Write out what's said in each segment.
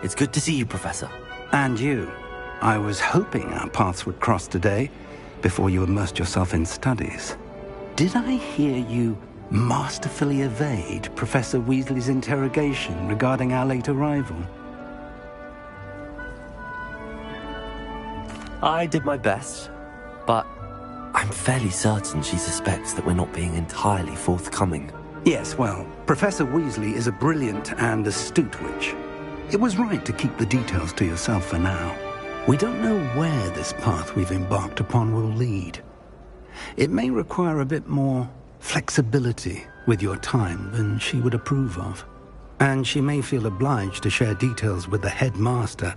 It's good to see you, Professor. And you. I was hoping our paths would cross today, before you immersed yourself in studies. Did I hear you masterfully evade Professor Weasley's interrogation regarding our late arrival? I did my best, but I'm fairly certain she suspects that we're not being entirely forthcoming. Yes, well, Professor Weasley is a brilliant and astute witch. It was right to keep the details to yourself for now. We don't know where this path we've embarked upon will lead. It may require a bit more flexibility with your time than she would approve of. And she may feel obliged to share details with the headmaster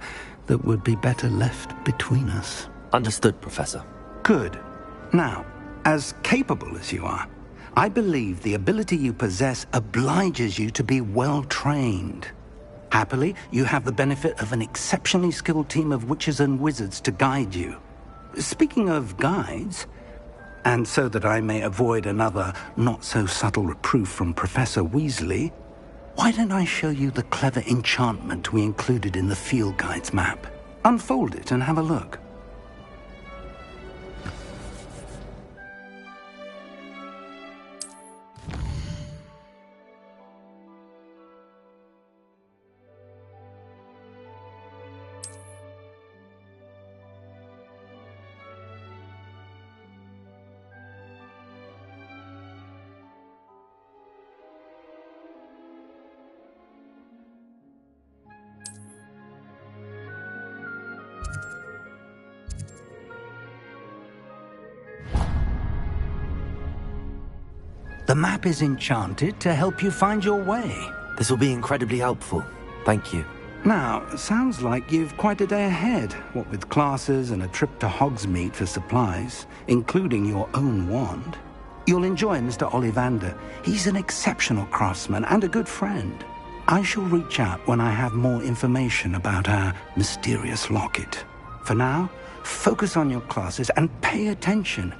that would be better left between us. Understood, Professor. Good. Now, as capable as you are, I believe the ability you possess obliges you to be well-trained. Happily, you have the benefit of an exceptionally skilled team of witches and wizards to guide you. Speaking of guides, and so that I may avoid another not-so-subtle reproof from Professor Weasley, why don't I show you the clever enchantment we included in the field guide's map? Unfold it and have a look. The map is enchanted to help you find your way. This will be incredibly helpful. Thank you. Now, sounds like you've quite a day ahead, what with classes and a trip to Hogsmeade for supplies, including your own wand. You'll enjoy Mr. Ollivander. He's an exceptional craftsman and a good friend. I shall reach out when I have more information about our mysterious locket. For now, focus on your classes and pay attention.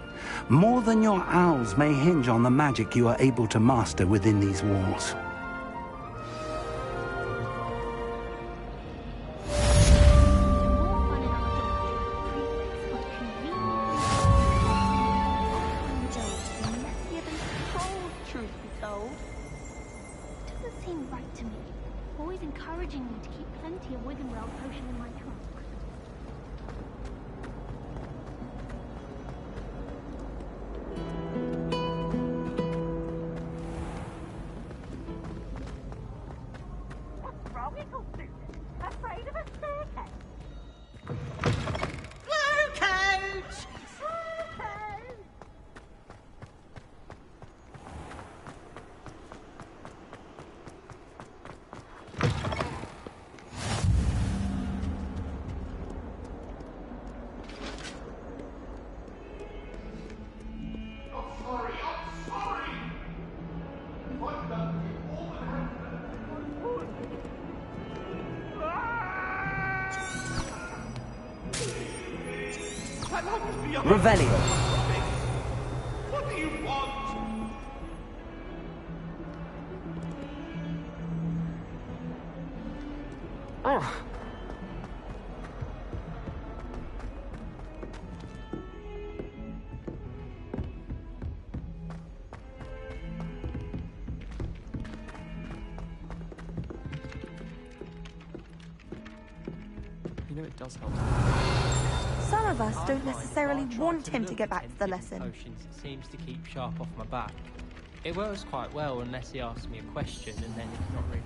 More than your owls may hinge on the magic you are able to master within these walls. Doesn't seem right to me. Always encouraging me to keep plenty of Wiggenweld potion in my trunk. Afraid of a staircase? Glucose! Revelio. What do you want? Oh. You know, it does help. Some of us don't necessarily want him to get back to the lesson. Potions, it seems to keep sharp off my back. It works quite well unless he asks me a question, and then it's not really.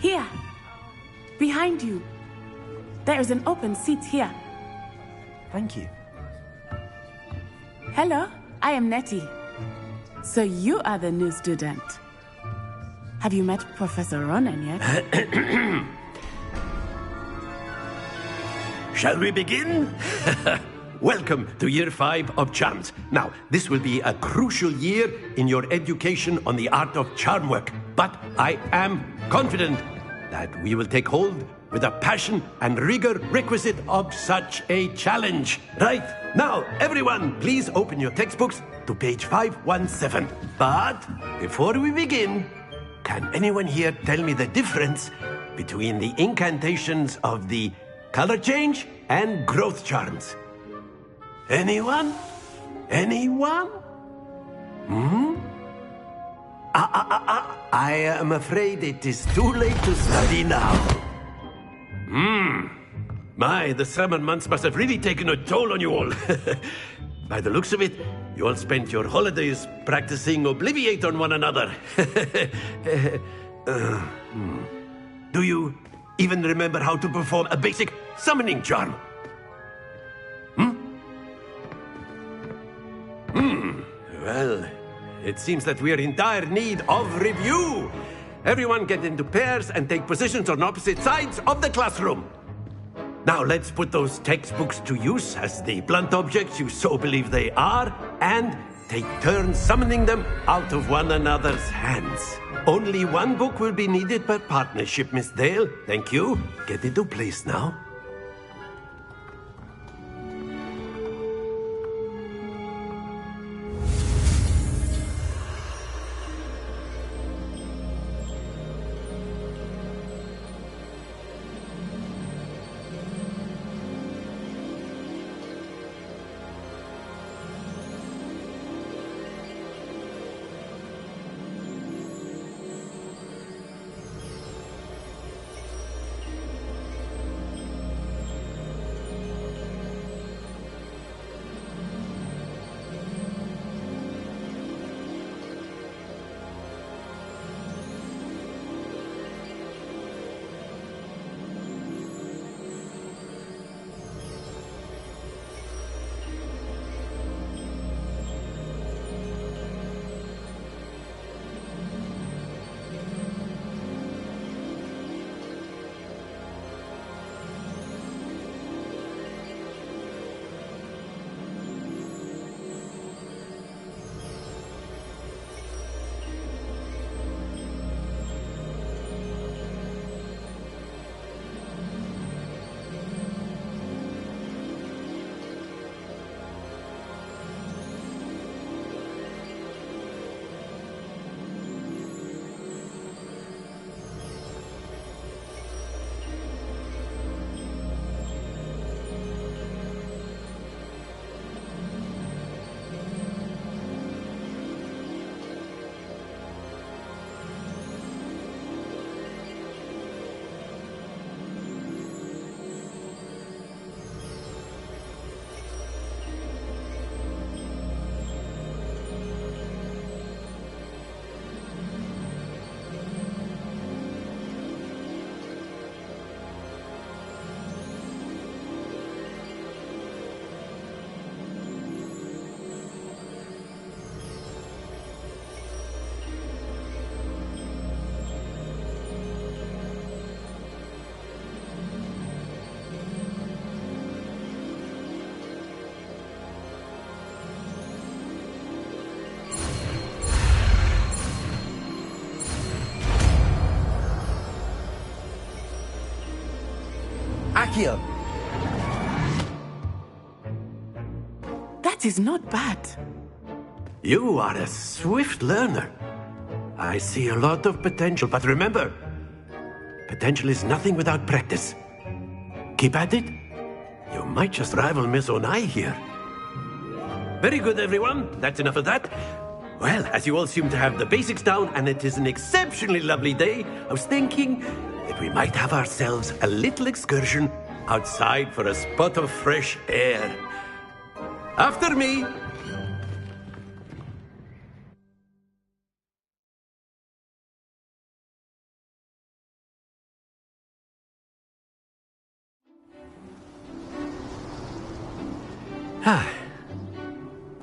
Here! Behind you! There is an open seat here. Thank you. Hello, I am Nettie. So you are the new student. Have you met Professor Ronan yet? Shall we begin? Welcome to Year 5 of Charms. Now, this will be a crucial year in your education on the art of charm work, but I am confident that we will take hold with the passion and rigor requisite of such a challenge. Right, now, everyone, please open your textbooks to page 517. But before we begin, can anyone here tell me the difference between the incantations of the color change and growth charms? Anyone? Anyone? I am afraid it is too late to study now. My, the summer months must have really taken a toll on you all. By the looks of it, you all spent your holidays practicing Obliviate on one another. Do you even remember how to perform a basic summoning charm? Well, it seems that we are in dire need of review. Everyone get into pairs and take positions on opposite sides of the classroom. Now let's put those textbooks to use as the blunt objects you so believe they are, and take turns summoning them out of one another's hands. Only one book will be needed per partnership, Miss Dale. Thank you. Get into place now. Accio! That is not bad. You are a swift learner. I see a lot of potential, but remember, potential is nothing without practice. Keep at it. You might just rival Miss Onai here. Very good, everyone. That's enough of that. Well, as you all seem to have the basics down, and it is an exceptionally lovely day, I was thinking that we might have ourselves a little excursion outside for a spot of fresh air. After me.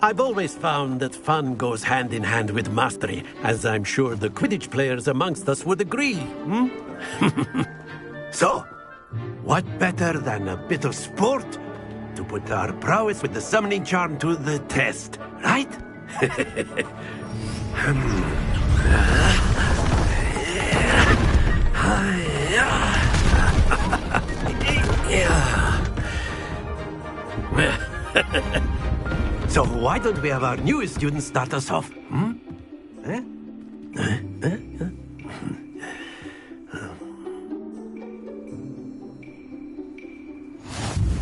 I've always found that fun goes hand in hand with mastery, as I'm sure the Quidditch players amongst us would agree. So, what better than a bit of sport to put our prowess with the summoning charm to the test, right? So why don't we have our newest student start us off? Hmm? Eh?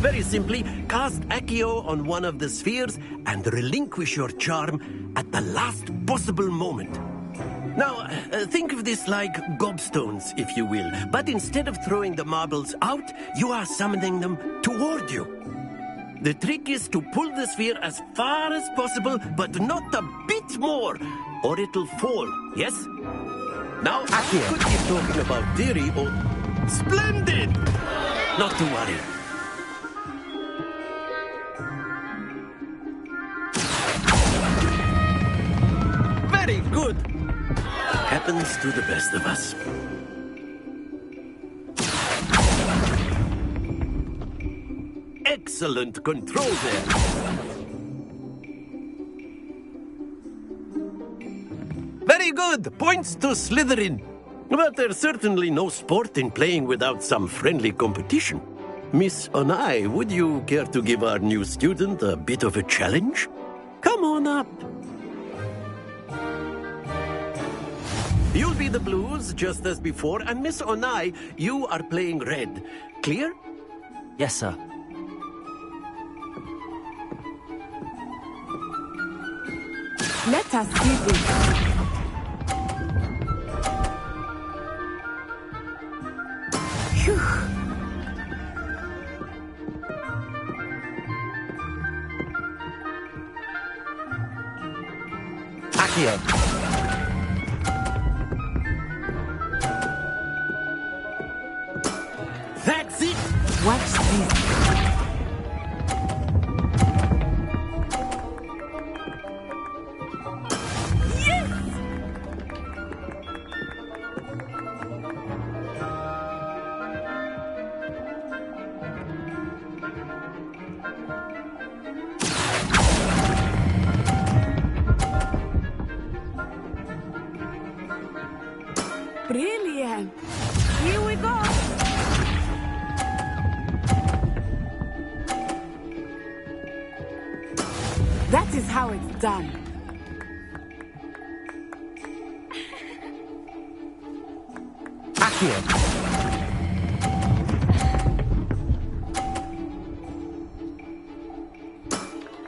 Very simply, cast Accio on one of the spheres and relinquish your charm at the last possible moment. Now, think of this like gobstones, if you will. But instead of throwing the marbles out, you are summoning them toward you. The trick is to pull the sphere as far as possible, but not a bit more, or it'll fall, yes? Now, I could keep talking about theory or... Splendid! Not to worry. Very good! Happens to the best of us. Excellent control there. Very good. Points to Slytherin. But there's certainly no sport in playing without some friendly competition. Miss Onai, would you care to give our new student a bit of a challenge? Come on up. You'll be the blues, just as before, and Miss Onai, you are playing red. Clear? Yes, sir. Let us see this. Phew. Accio. That's it! Watch this. Brilliant! Here we go! That is how it's done. Accio.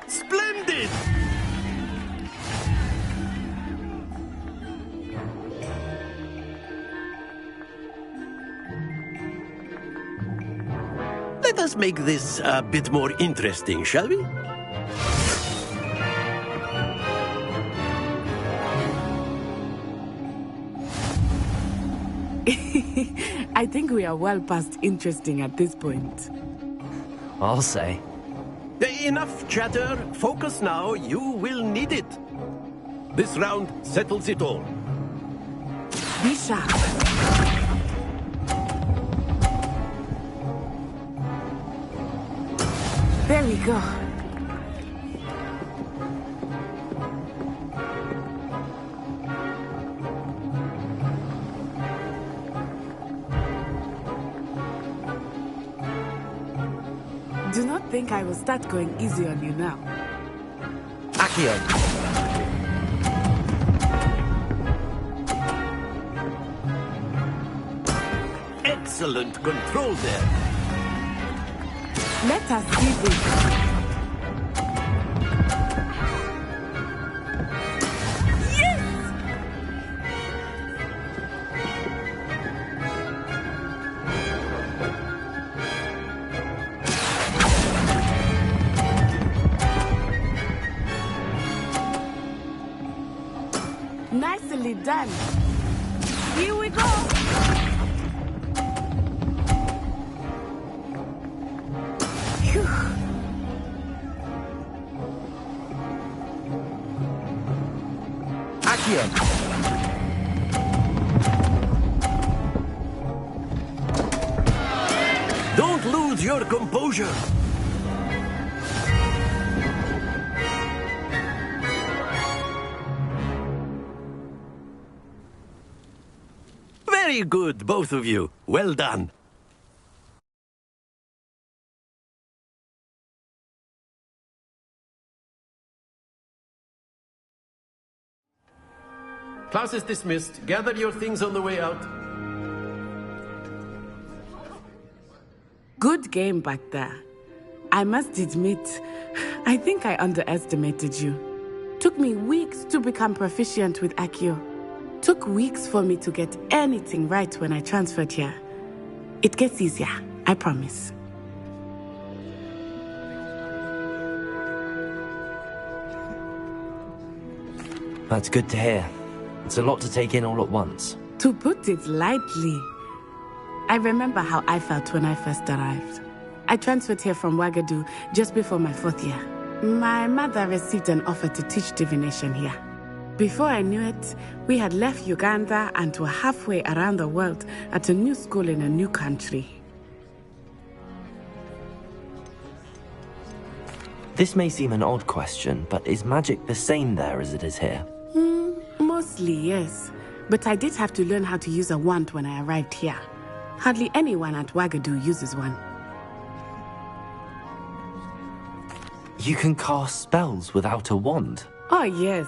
Splendid! Let us make this a bit more interesting, shall we? I think we are well past interesting at this point. I'll say. Enough chatter. Focus now. You will need it. This round settles it all. Be sharp. There we go. Do not think I will start going easy on you now. Accio. Excellent control there. Let us see this. Nicely done. Here we go. Phew. Accio. Don't lose your composure. Very good, both of you. Well done. Class is dismissed. Gather your things on the way out. Good game back there. I must admit, I think I underestimated you. Took me weeks to become proficient with Accio. Took weeks for me to get anything right when I transferred here. It gets easier, I promise. That's good to hear. It's a lot to take in all at once. To put it lightly, I remember how I felt when I first arrived. I transferred here from Wagadu just before my 4th year. My mother received an offer to teach divination here. Before I knew it, we had left Uganda and were halfway around the world at a new school in a new country. This may seem an odd question, but is magic the same there as it is here? Mostly, yes. But I did have to learn how to use a wand when I arrived here. Hardly anyone at Wagadu uses one. You can cast spells without a wand? Oh, yes.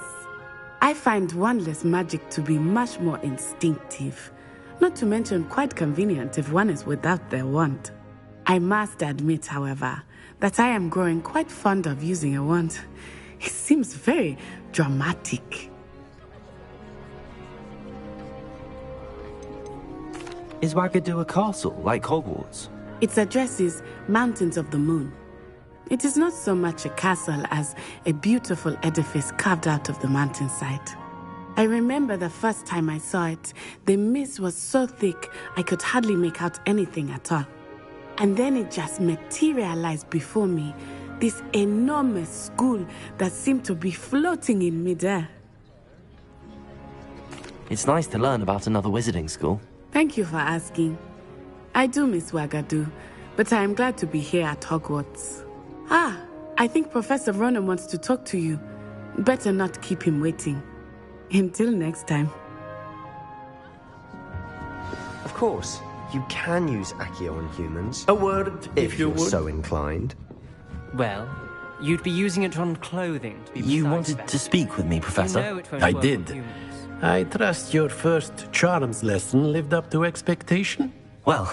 I find wandless magic to be much more instinctive. Not to mention quite convenient if one is without their wand. I must admit, however, that I am growing quite fond of using a wand. It seems very dramatic. Is Wagadu a castle, like Hogwarts? Its address is Mountains of the Moon. It is not so much a castle as a beautiful edifice carved out of the mountainside. I remember the first time I saw it, the mist was so thick I could hardly make out anything at all. And then it just materialized before me, this enormous school that seemed to be floating in midair. It's nice to learn about another wizarding school. Thank you for asking. I do miss Wagadu, but I am glad to be here at Hogwarts. I think Professor Ronan wants to talk to you. Better not keep him waiting. Until next time. Of course, you can use Accio on humans. A word, if you you're would. so inclined. Well, you'd be using it on clothing. To be You precise wanted about to it. speak with me, Professor? You know it won't I work did. on humans. I trust your first charms lesson lived up to expectation? Well,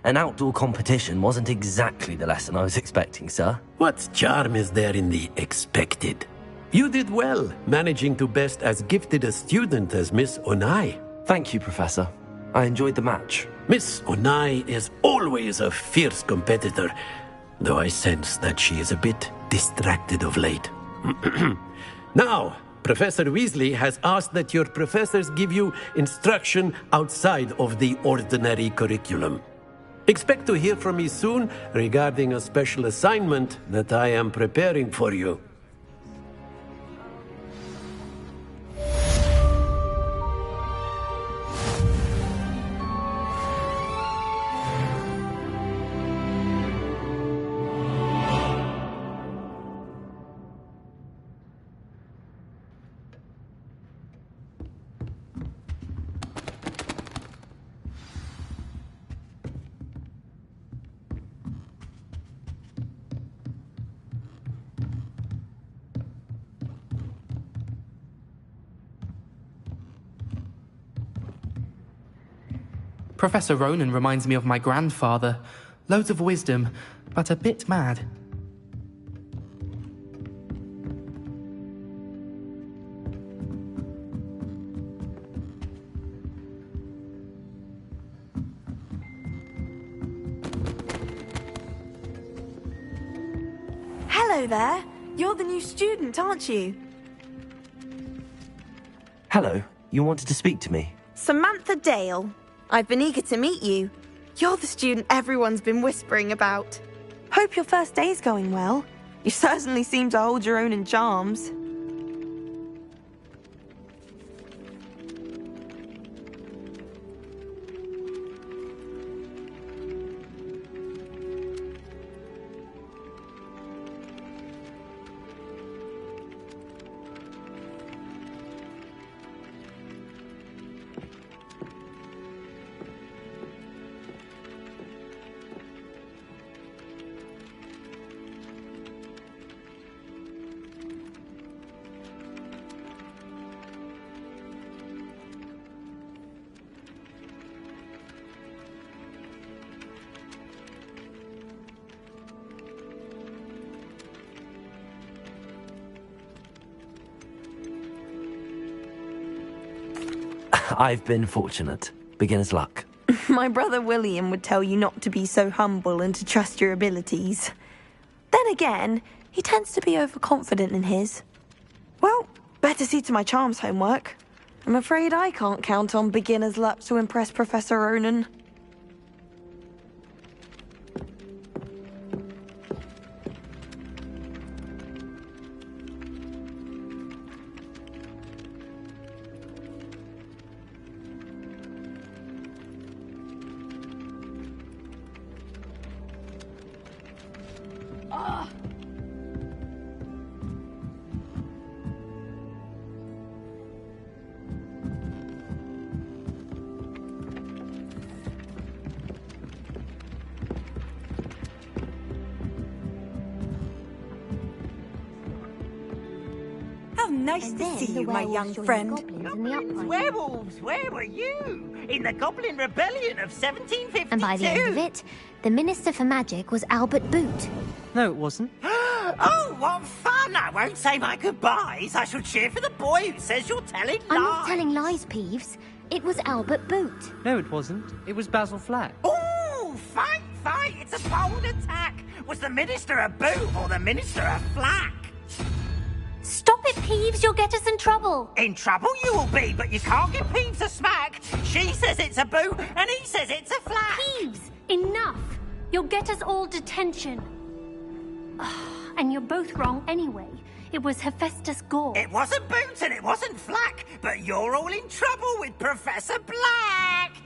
an outdoor competition wasn't exactly the lesson I was expecting, sir. What charm is there in the expected? You did well, managing to best as gifted a student as Miss Onai. Thank you, Professor. I enjoyed the match. Miss Onai is always a fierce competitor, though I sense that she is a bit distracted of late. Now, Professor Weasley has asked that your professors give you instruction outside of the ordinary curriculum. Expect to hear from me soon regarding a special assignment that I am preparing for you. Professor Ronan reminds me of my grandfather. Loads of wisdom, but a bit mad. Hello there. You're the new student, aren't you? Hello, you wanted to speak to me? Samantha Dale. I've been eager to meet you. You're the student everyone's been whispering about. Hope your first day's going well. You certainly seem to hold your own in charms. I've been fortunate. Beginner's luck. My brother William would tell you not to be so humble and to trust your abilities. Then again, he tends to be overconfident in his. Well, better see to my charms homework. I'm afraid I can't count on beginner's luck to impress Professor Ronan. Nice to see you, my young friend. Werewolves, where were you? In the Goblin Rebellion of 1752. And by the end of it, the Minister for Magic was Albert Boot. No, it wasn't. Oh, what fun! I won't say my goodbyes. I shall cheer for the boy who says you're telling lies. I'm not telling lies, Peeves. It was Albert Boot. No, it wasn't. It was Basil Flack. Oh, fight, fight! It's a bold attack. Was the Minister a Boot or the Minister a Flack? Stop it, Peeves. You'll get us in trouble. In trouble you will be, but you can't give Peeves a smack. She says it's a Boot, and he says it's a Flack. Peeves, enough. You'll get us all detention. And you're both wrong anyway. It was Hephaestus Gore. It wasn't Boot and it wasn't Flack, but you're all in trouble with Professor Black.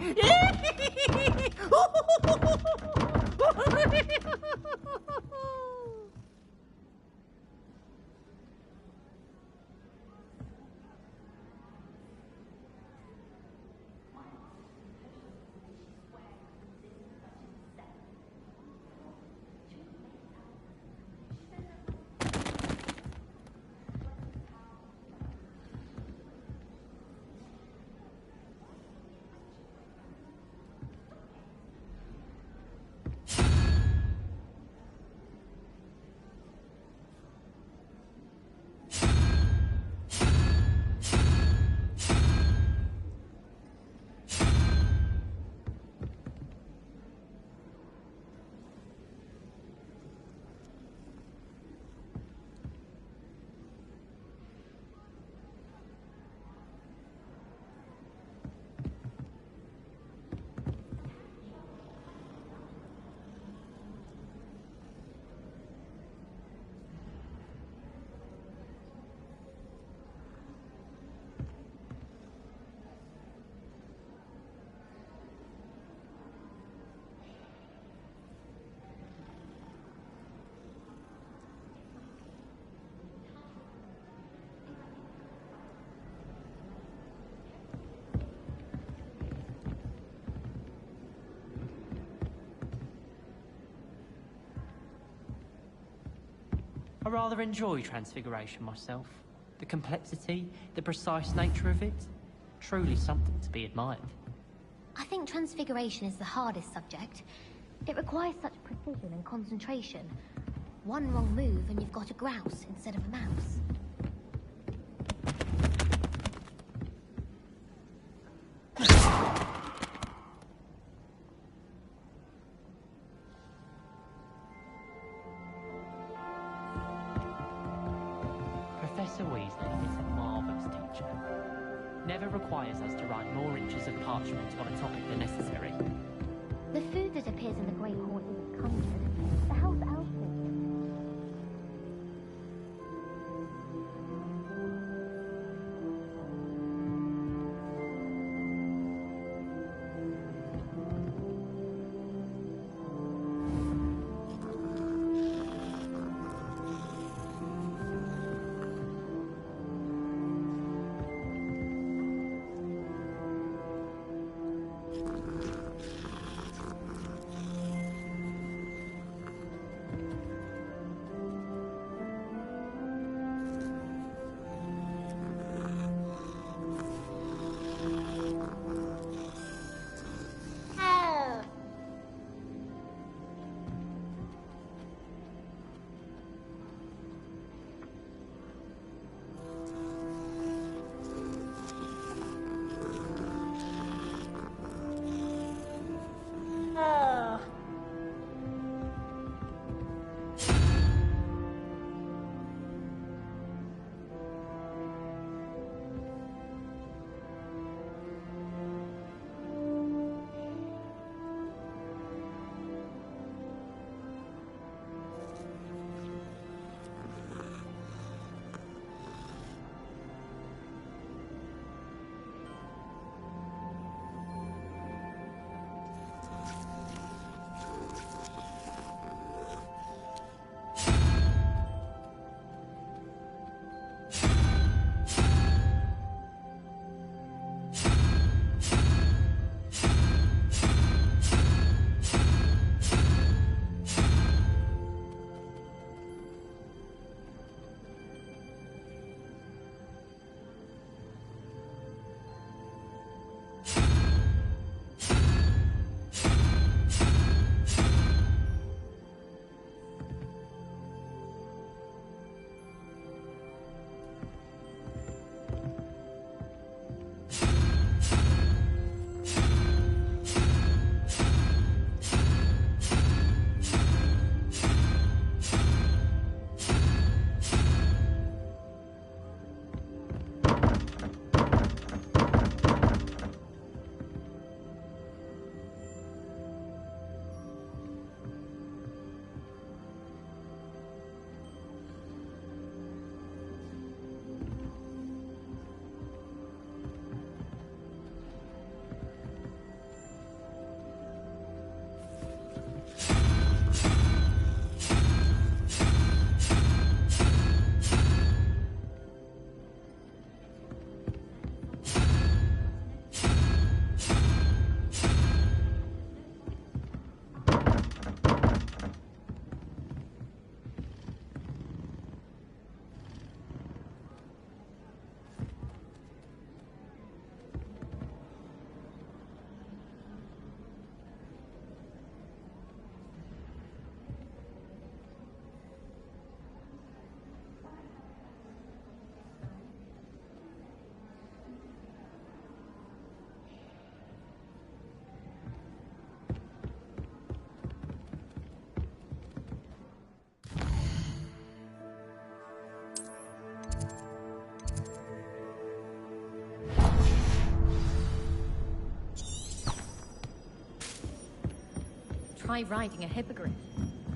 I rather enjoy Transfiguration myself. The complexity, the precise nature of it, truly something to be admired. I think Transfiguration is the hardest subject. It requires such precision and concentration. One wrong move and you've got a grouse instead of a mouse. Professor Weasley is a marvellous teacher. Never requires us to write more inches of parchment on a topic than necessary. The food that appears in the Great Hall isn't comforted. The house elf food. try riding a hippogriff.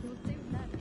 You'll do learning.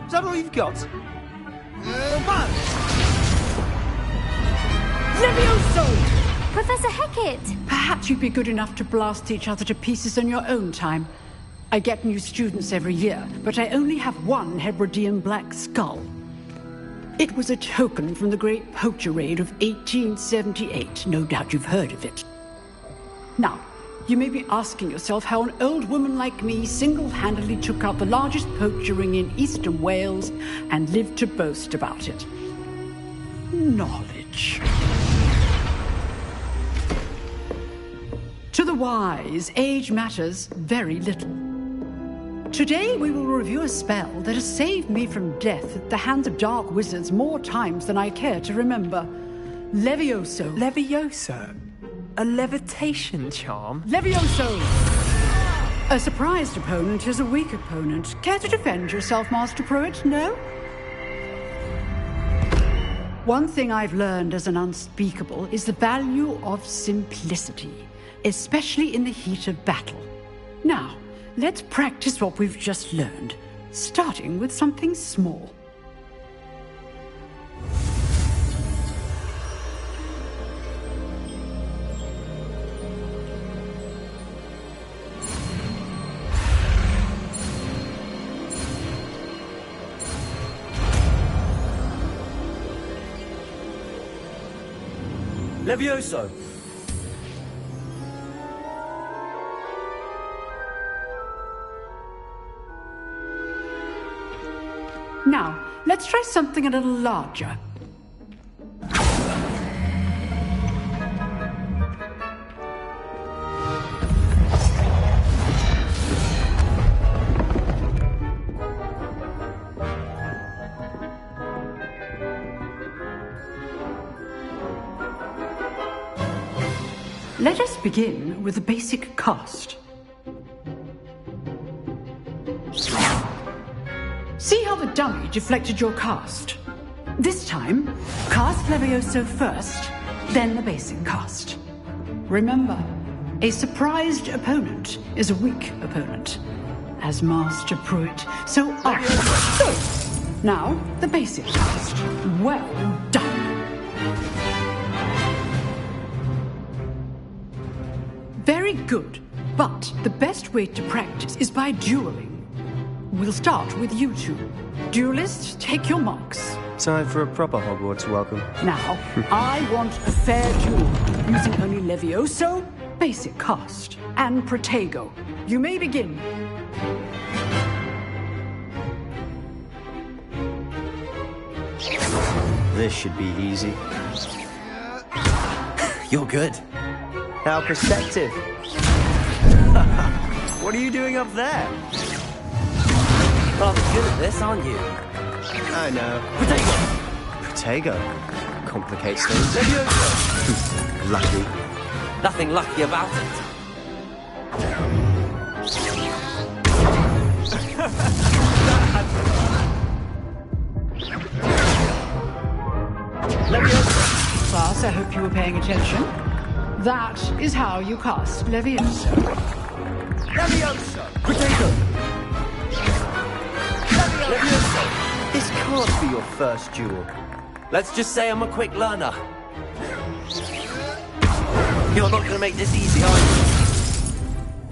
Is that all you've got? Levioso! Professor Hecat! Perhaps you'd be good enough to blast each other to pieces in your own time. I get new students every year, but I only have one Hebridean black skull. It was a token from the Great Poacher Raid of 1878. No doubt you've heard of it. Now, you may be asking yourself how an old woman like me single-handedly took out the largest poacher ring in eastern Wales and lived to boast about it. Knowledge. To the wise, age matters very little. Today we will review a spell that has saved me from death at the hands of dark wizards more times than I care to remember. Levioso. Levioso? A levitation charm? Levioso! A surprised opponent is a weak opponent. Care to defend yourself, Master Pruitt? No? One thing I've learned as an unspeakable is the value of simplicity, especially in the heat of battle. Now, let's practice what we've just learned, starting with something small. Levioso! Now, let's try something a little larger. Let us begin with the basic cast. See how the dummy deflected your cast? This time, cast Levioso first, then the basic cast. Remember, a surprised opponent is a weak opponent. As Master Pruitt, so I. So, now, the basic cast. Well done. Very good, but the best way to practice is by dueling. We'll start with you two. Duelists, take your marks. Time for a proper Hogwarts welcome. Now, I want a fair duel, using only Levioso, basic cast, and Protego. You may begin. This should be easy. You're good. How perceptive. What are you doing up there? Rather good at this, aren't you? I know. Protego. Protego? Complicates things. Lucky. Nothing lucky about it. Levioso. Class, I hope you were paying attention. That is how you cast Levioso. Levioso! Protego! Levioso! This can't be your first duel. Let's just say I'm a quick learner. You're not going to make this easy, are you?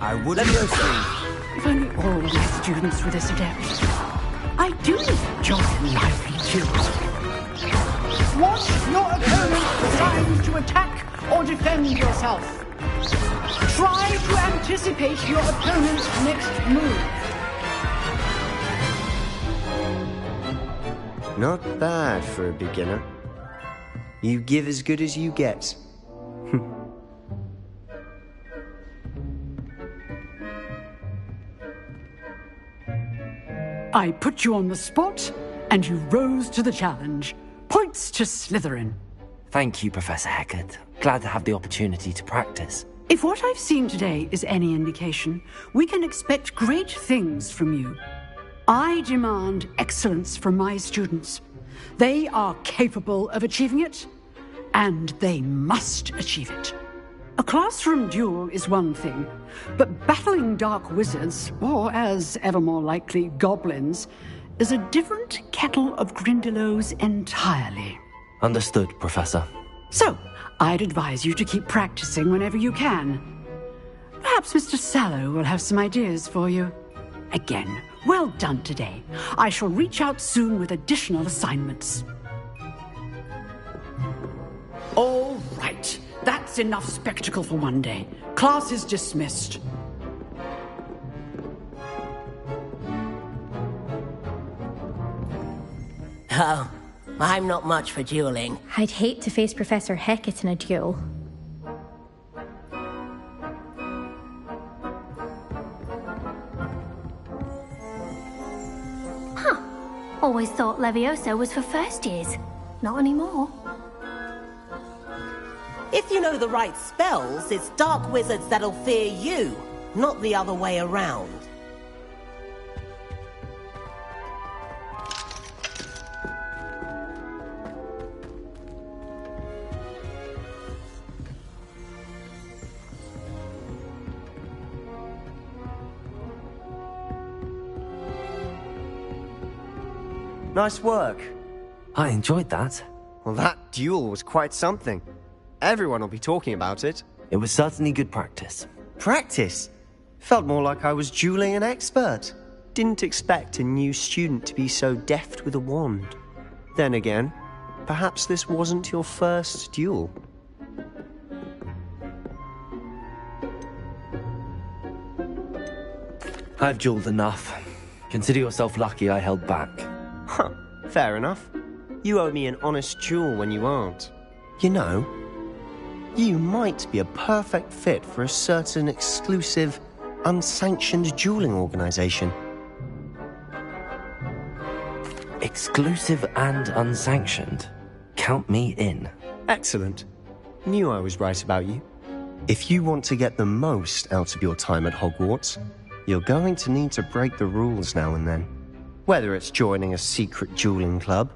I wouldn't go soon. If only all of my students were this adept. I do enjoy lively duels. Watch your opponent decide to attack or defend yourself. Try to anticipate your opponent's next move. Not bad for a beginner. You give as good as you get. I put you on the spot, and you rose to the challenge. Points to Slytherin. Thank you, Professor Hecat. Glad to have the opportunity to practice. If what I've seen today is any indication, we can expect great things from you. I demand excellence from my students. They are capable of achieving it, and they must achieve it. A classroom duel is one thing, but battling dark wizards, or as ever more likely, goblins, is a different kettle of Grindylows entirely. Understood, Professor. So, I'd advise you to keep practicing whenever you can. Perhaps Mr. Sallow will have some ideas for you. Again, well done today. I shall reach out soon with additional assignments. All right. That's enough spectacle for one day. Class is dismissed. Oh, I'm not much for dueling. I'd hate to face Professor Hecat in a duel. Huh. Always thought Leviosa was for first years. Not anymore. If you know the right spells, it's dark wizards that'll fear you, not the other way around. Nice work. I enjoyed that. Well, that duel was quite something. Everyone will be talking about it. It was certainly good practice. Practice? Felt more like I was dueling an expert. Didn't expect a new student to be so deft with a wand. Then again, perhaps this wasn't your first duel. I've dueled enough. Consider yourself lucky I held back. Huh, fair enough. You owe me an honest duel when you aren't. You know, you might be a perfect fit for a certain exclusive, unsanctioned dueling organization. Exclusive and unsanctioned? Count me in. Excellent. Knew I was right about you. If you want to get the most out of your time at Hogwarts, you're going to need to break the rules now and then. Whether it's joining a secret dueling club,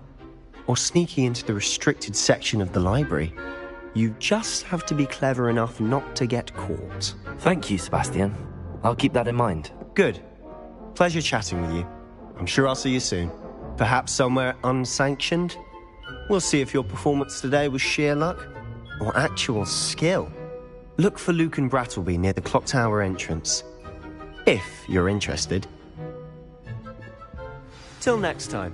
or sneaking into the restricted section of the library, you just have to be clever enough not to get caught. Thank you, Sebastian. I'll keep that in mind. Good. Pleasure chatting with you. I'm sure I'll see you soon. Perhaps somewhere unsanctioned? We'll see if your performance today was sheer luck or actual skill. Look for Luke and Brattleby near the clock tower entrance, if you're interested. Till next time.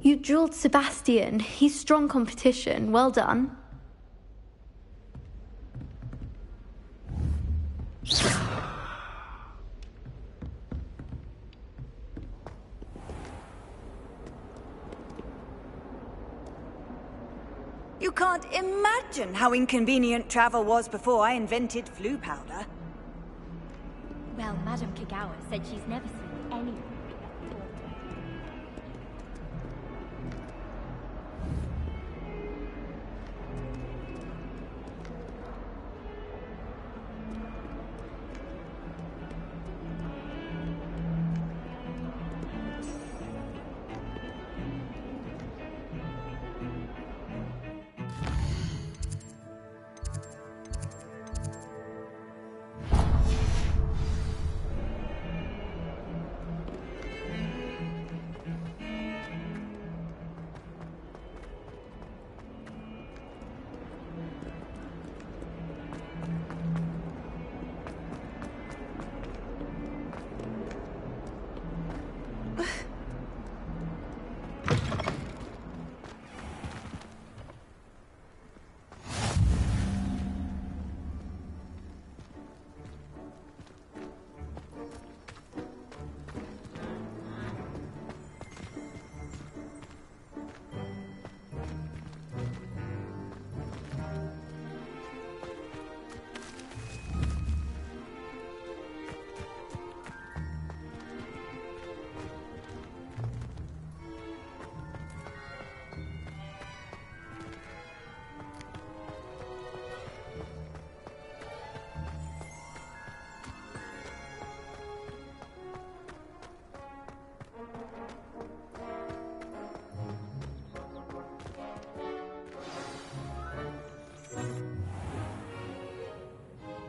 You dueled Sebastian. He's strong competition. Well done. You can't imagine how inconvenient travel was before I invented flu powder. Well, Madame Kagawa said she's never seen anyone.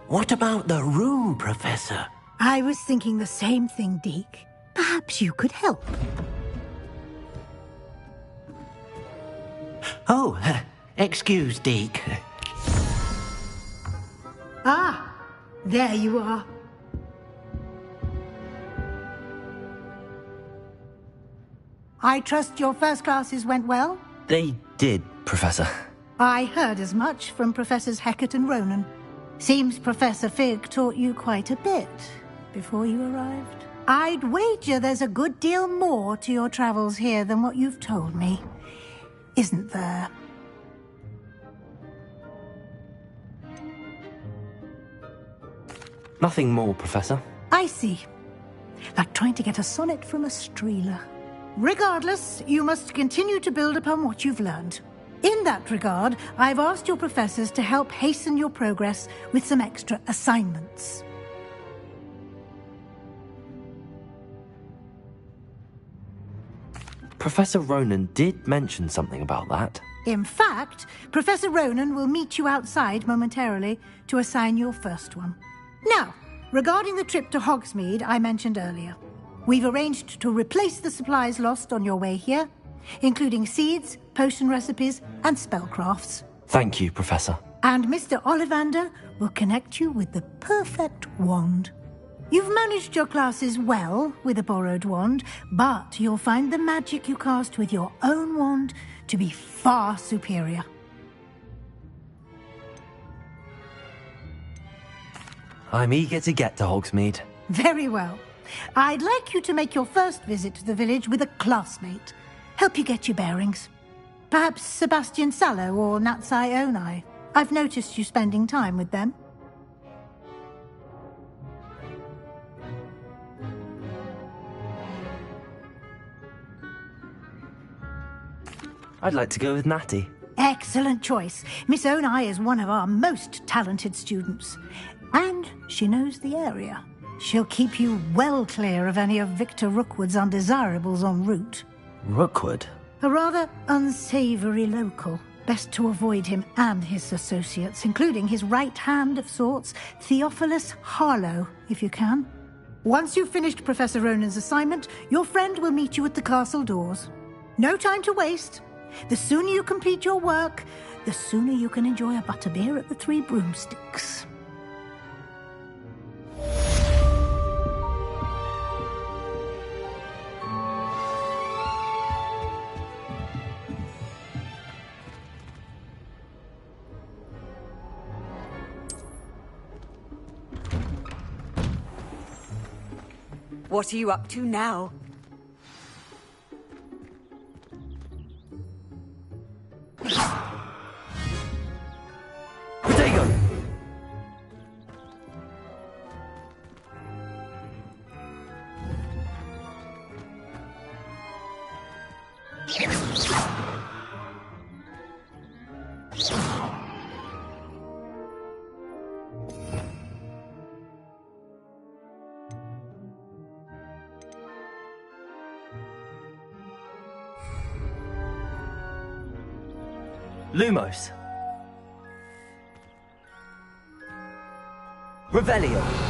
What about the room, Professor? I was thinking the same thing, Deke. Perhaps you could help. Oh, excuse, Deke. Ah, there you are. I trust your first classes went well? They did, Professor. I heard as much from Professors Hecat and Ronan. Seems Professor Fig taught you quite a bit before you arrived. I'd wager there's a good deal more to your travels here than what you've told me. Isn't there? Nothing more, Professor. I see. Like trying to get a sonnet from a streeler. Regardless, you must continue to build upon what you've learned. In that regard, I've asked your professors to help hasten your progress with some extra assignments. Professor Ronan did mention something about that. In fact, Professor Ronan will meet you outside momentarily to assign your first one. Now, regarding the trip to Hogsmeade I mentioned earlier, we've arranged to replace the supplies lost on your way here, including seeds, potion recipes, and spellcrafts. Thank you, Professor. And Mr. Ollivander will connect you with the perfect wand. You've managed your classes well with a borrowed wand, but you'll find the magic you cast with your own wand to be far superior. I'm eager to get to Hogsmeade. Very well. I'd like you to make your first visit to the village with a classmate. Help you get your bearings. Perhaps Sebastian Sallow or Natsai Onai. I've noticed you spending time with them. I'd like to go with Natty. Excellent choice. Miss Onai is one of our most talented students. And she knows the area. She'll keep you well clear of any of Victor Rookwood's undesirables en route. Rookwood? A rather unsavory local. Best to avoid him and his associates, including his right hand of sorts, Theophilus Harlow, if you can. Once you've finished Professor Ronan's assignment, your friend will meet you at the castle doors. No time to waste. The sooner you complete your work, the sooner you can enjoy a butterbeer at the Three Broomsticks. What are you up to now? Potato! Lumos. Revelio.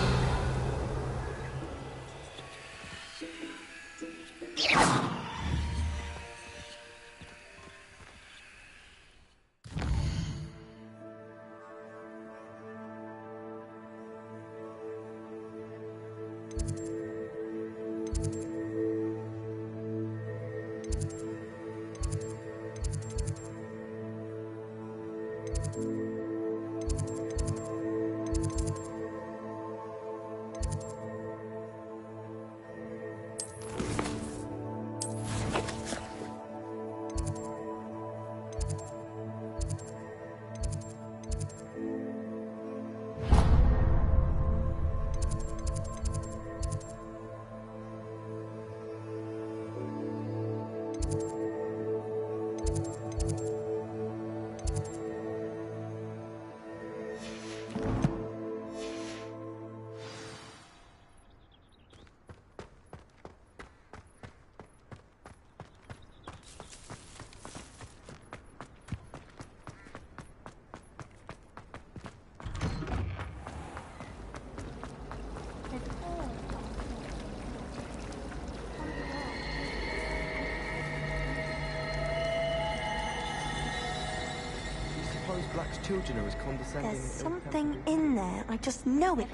suppose Black's children are as condescending... There's something in there. I just know it.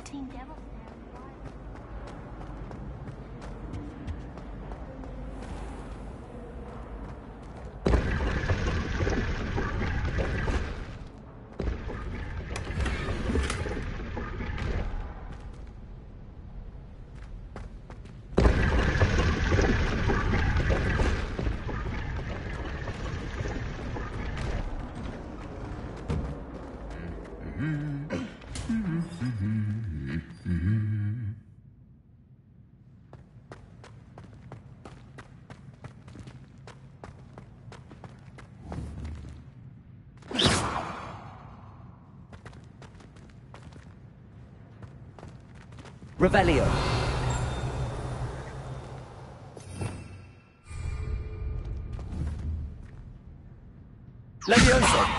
Revelio. Levioso.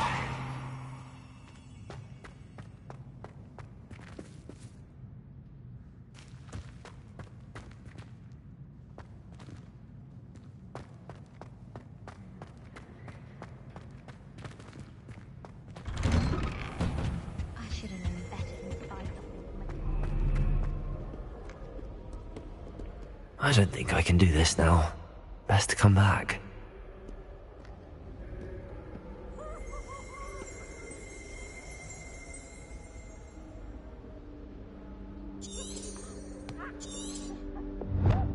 I don't think I can do this now. Best to come back.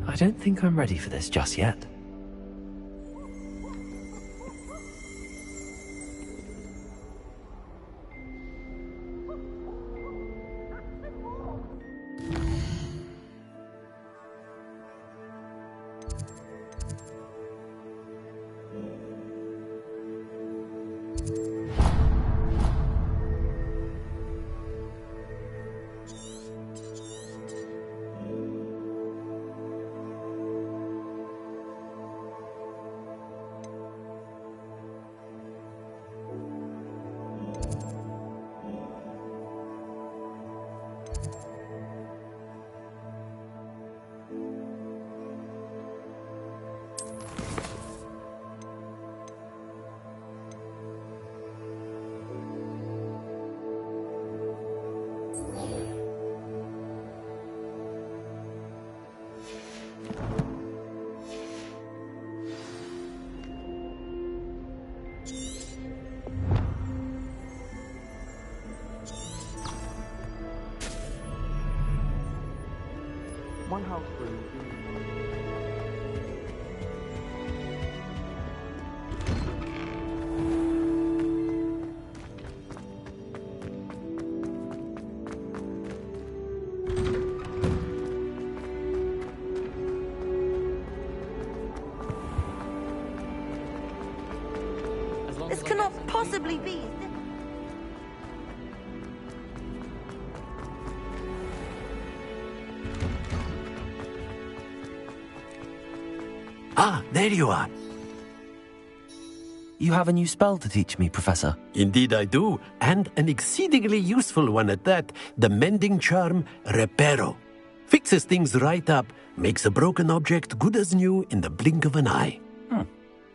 I don't think I'm ready for this just yet. One house brew. This cannot possibly be. Ah, there you are. You have a new spell to teach me, Professor. Indeed I do, and an exceedingly useful one at that. The mending charm, Reparo. Fixes things right up, makes a broken object good as new in the blink of an eye.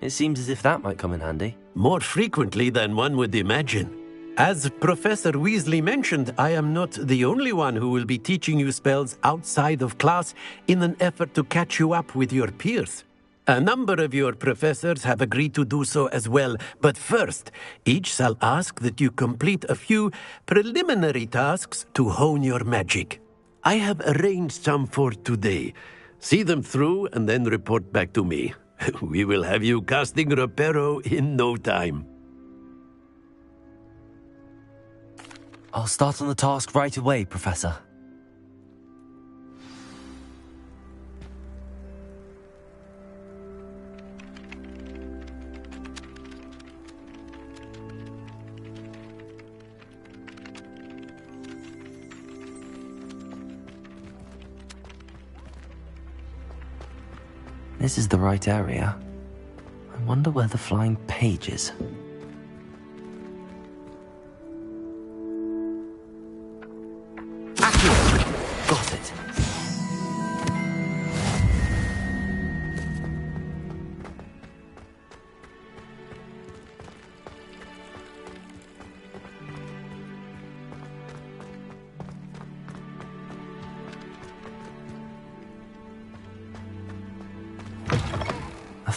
It seems as if that might come in handy. More frequently than one would imagine. As Professor Weasley mentioned, I am not the only one who will be teaching you spells outside of class in an effort to catch you up with your peers. A number of your professors have agreed to do so as well, but first, each shall ask that you complete a few preliminary tasks to hone your magic. I have arranged some for today. See them through and then report back to me. We will have you casting Reparo in no time. I'll start on the task right away, Professor. This is the right area. I wonder where the flying page is. Got it.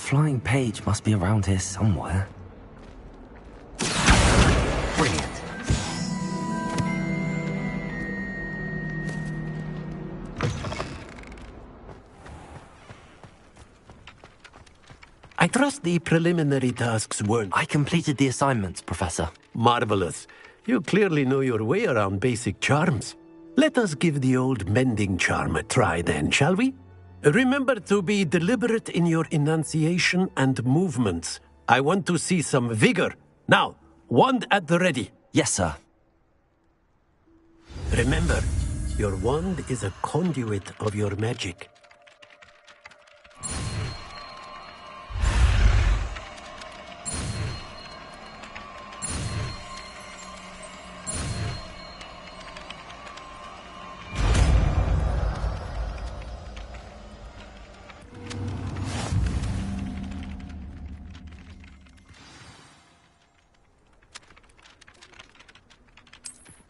flying page must be around here somewhere. Brilliant. I trust the preliminary tasks weren't... I completed the assignments, Professor. Marvelous. You clearly know your way around basic charms. Let us give the old mending charm a try then, shall we? Remember to be deliberate in your enunciation and movements. I want to see some vigor. Now, wand at the ready. Yes, sir. Remember, your wand is a conduit of your magic.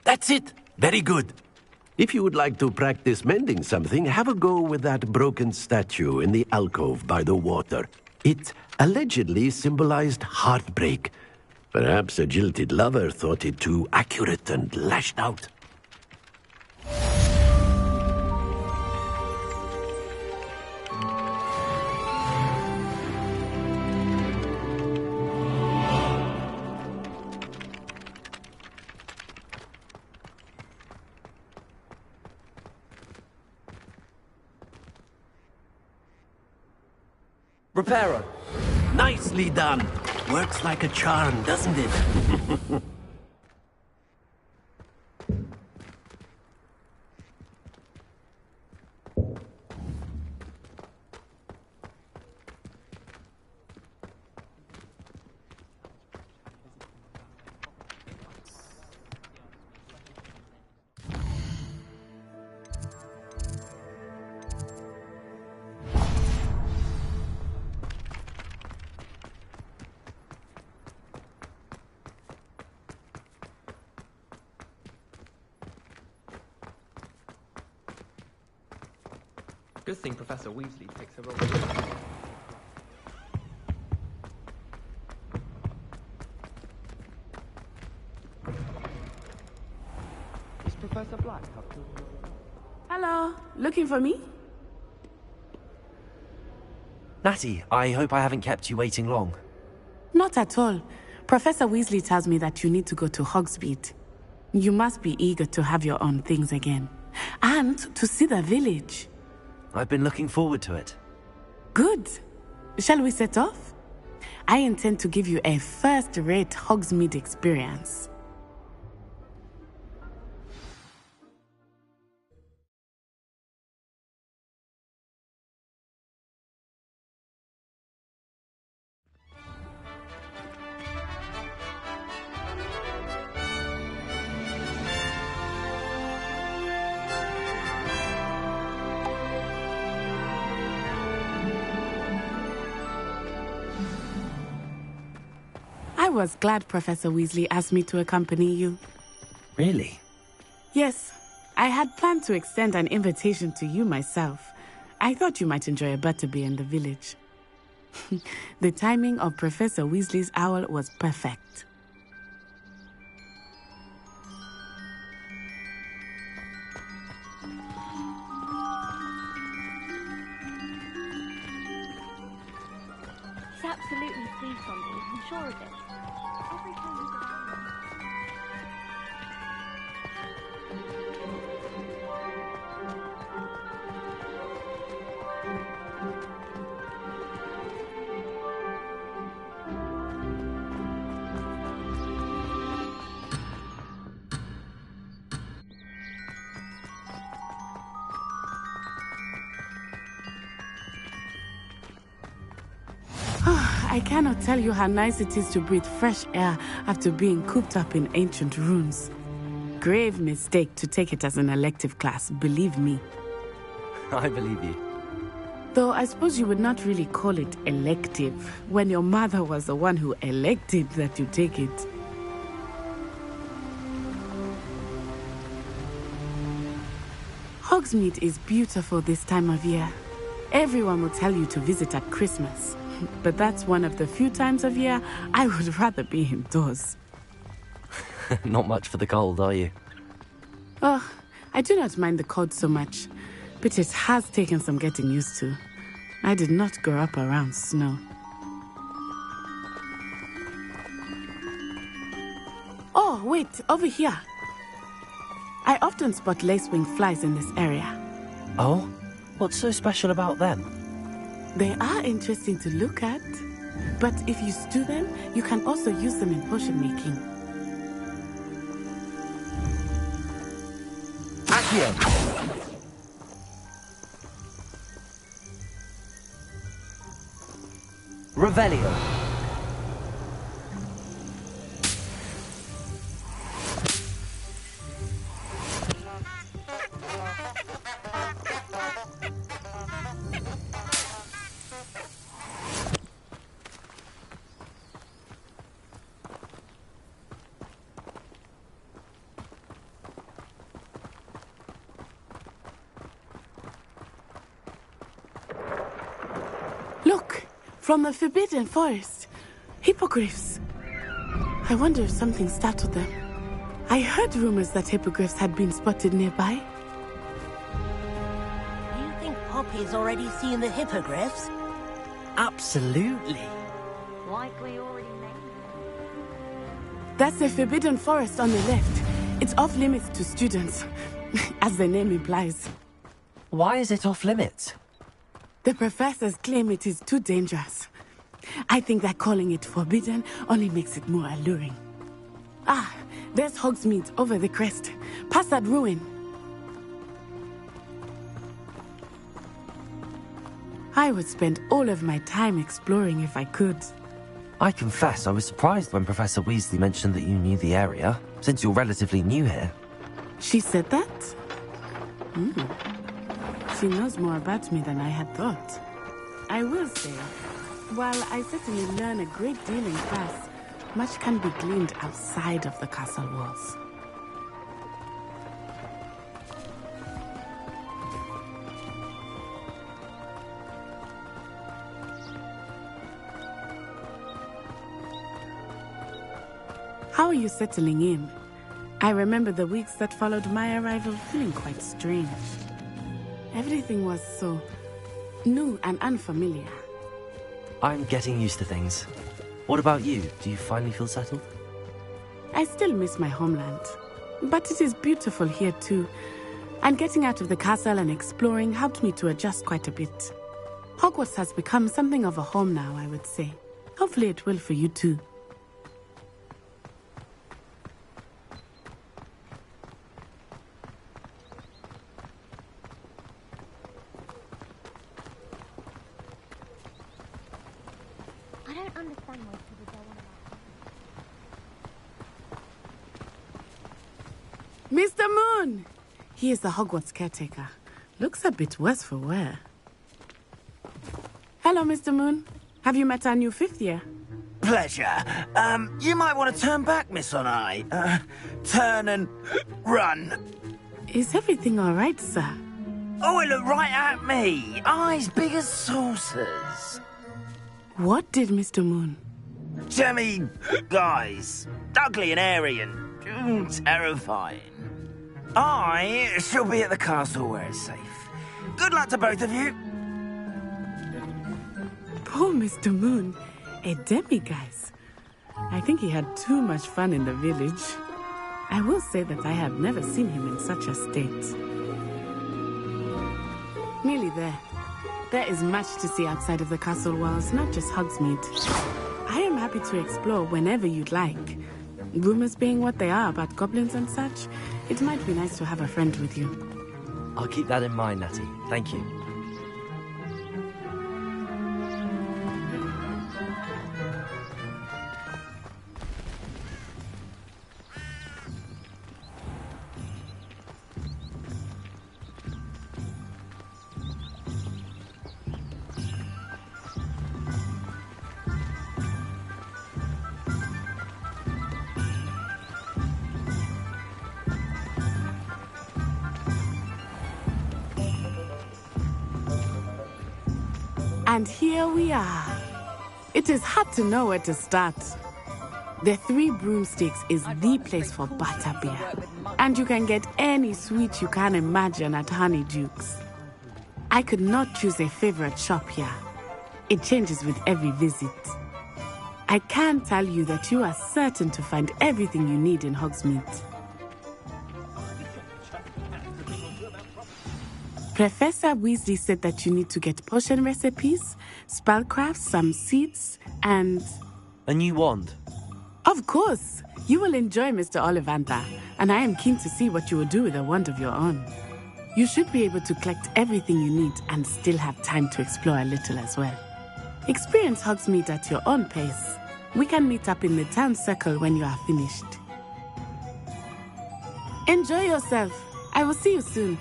That's it! Very good. If you would like to practice mending something, have a go with that broken statue in the alcove by the water. It allegedly symbolized heartbreak. Perhaps a jilted lover thought it too accurate and lashed out. Reparo. Nicely done. Works like a charm, doesn't it? Good thing Professor Weasley takes her role. Is Professor Black up to? Hello, looking for me? Natty, I hope I haven't kept you waiting long. Not at all. Professor Weasley tells me that you need to go to Hogsmeade. You must be eager to have your own things again. And to see the village. I've been looking forward to it. Good. Shall we set off? I intend to give you a first-rate Hogsmeade experience. I was glad Professor Weasley asked me to accompany you. Really? Yes. I had planned to extend an invitation to you myself. I thought you might enjoy a butterbeer in the village. The timing of Professor Weasley's owl was perfect. He's absolutely sweet on me, I'm sure of it. Every time he's around me. I cannot tell you how nice it is to breathe fresh air after being cooped up in ancient ruins. Grave mistake to take it as an elective class, believe me. I believe you. Though I suppose you would not really call it elective when your mother was the one who elected that you take it. Hogsmeade is beautiful this time of year. Everyone will tell you to visit at Christmas. But that's one of the few times of year I would rather be indoors. Not much for the cold, are you? Oh, I do not mind the cold so much, but it has taken some getting used to. I did not grow up around snow. Oh, wait, over here. I often spot lacewing flies in this area. Oh? What's so special about them? They are interesting to look at, but if you stew them, you can also use them in potion making. Accio! Revelio! Look! From the Forbidden Forest. Hippogriffs. I wonder if something startled them. I heard rumors that hippogriffs had been spotted nearby. You think Poppy's already seen the hippogriffs? Absolutely. Likely already named. That's the Forbidden Forest on the left. It's off limits to students, as the name implies. Why is it off limits? The professors claim it is too dangerous. I think that calling it forbidden only makes it more alluring. Ah, there's Hogsmeade over the crest. Past that ruin. I would spend all of my time exploring if I could. I confess I was surprised when Professor Weasley mentioned that you knew the area, since you're relatively new here. She said that? She knows more about me than I had thought. I will say, while I certainly learn a great deal in class, much can be gleaned outside of the castle walls. How are you settling in? I remember the weeks that followed my arrival feeling quite strange. Everything was so new and unfamiliar. I'm getting used to things. What about you? Do you finally feel settled? I still miss my homeland, but it is beautiful here too. And getting out of the castle and exploring helped me to adjust quite a bit. Hogwarts has become something of a home now, I would say. Hopefully it will for you too. I don't understand why people go on about Mr. Moon! He is the Hogwarts caretaker. Looks a bit worse for wear. Hello, Mr. Moon. Have you met our new fifth year? Pleasure. You might want to turn back, Miss Onai. Turn and run. Is everything all right, sir? Oh, it looked right at me. Eyes big as saucers. What did Mr. Moon? Jemmy guys. Ugly and airy and terrifying. I shall be at the castle where it's safe. Good luck to both of you. Poor Mr. Moon. A demiguise. I think he had too much fun in the village. I will say that I have never seen him in such a state. Nearly there. There is much to see outside of the castle walls, not just Hogsmeade. I am happy to explore whenever you'd like. Rumors being what they are about goblins and such, it might be nice to have a friend with you. I'll keep that in mind, Natty. Thank you. And here we are. It is hard to know where to start. The Three Broomsticks is the place for butterbeer. And you can get any sweet you can imagine at Honeyduke's. I could not choose a favorite shop here. It changes with every visit. I can tell you that you are certain to find everything you need in Hogsmeade. Professor Weasley said that you need to get potion recipes, spellcrafts, some seeds, and... A new wand? Of course! You will enjoy Mr. Ollivander, and I am keen to see what you will do with a wand of your own. You should be able to collect everything you need and still have time to explore a little as well. Experience Hogsmeade at your own pace. We can meet up in the town circle when you are finished. Enjoy yourself. I will see you soon.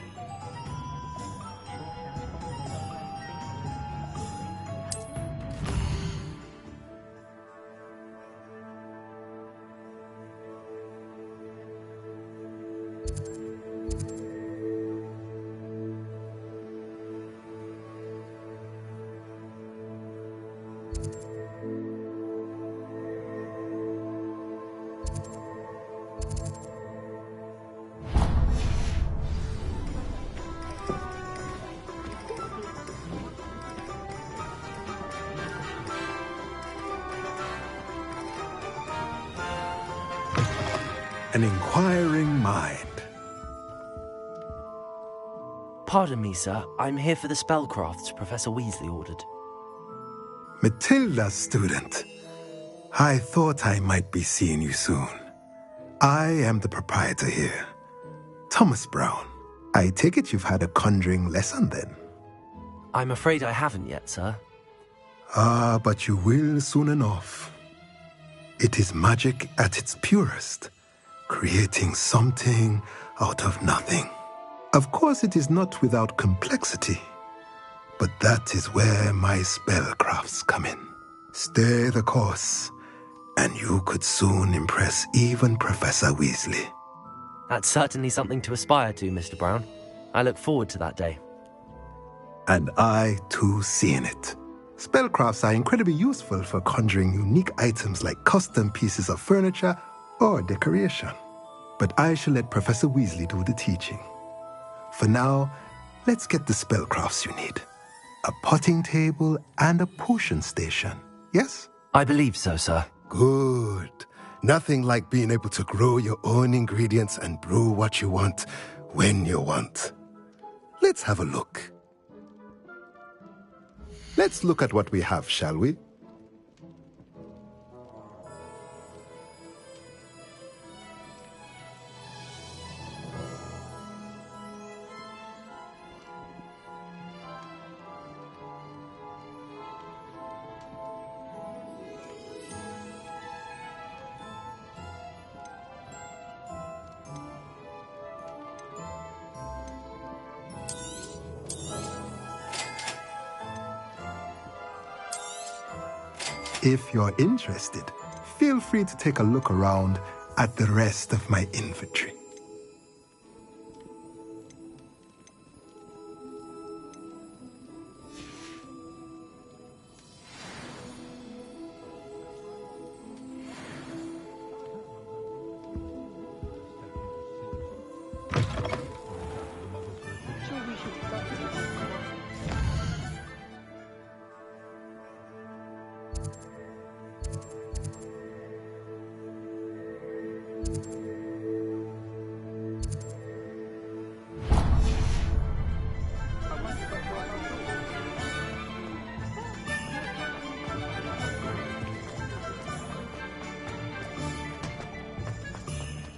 An inquiring mind. Pardon me, sir. I'm here for the spellcrafts Professor Weasley ordered. Matilda, student. I thought I might be seeing you soon. I am the proprietor here, Thomas Brown. I take it you've had a conjuring lesson then? I'm afraid I haven't yet, sir. Ah, but you will soon enough. It is magic at its purest, creating something out of nothing. Of course, it is not without complexity, but that is where my spellcrafts come in. Stay the course, and you could soon impress even Professor Weasley. That's certainly something to aspire to, Mr. Brown. I look forward to that day. And I, too, see in it. Spellcrafts are incredibly useful for conjuring unique items like custom pieces of furniture or decoration. But I shall let Professor Weasley do the teaching. For now, let's get the spellcrafts you need. A potting table and a potion station, yes? I believe so, sir. Good. Nothing like being able to grow your own ingredients and brew what you want, when you want. Let's have a look. Let's look at what we have, shall we? If you're interested, feel free to take a look around at the rest of my inventory.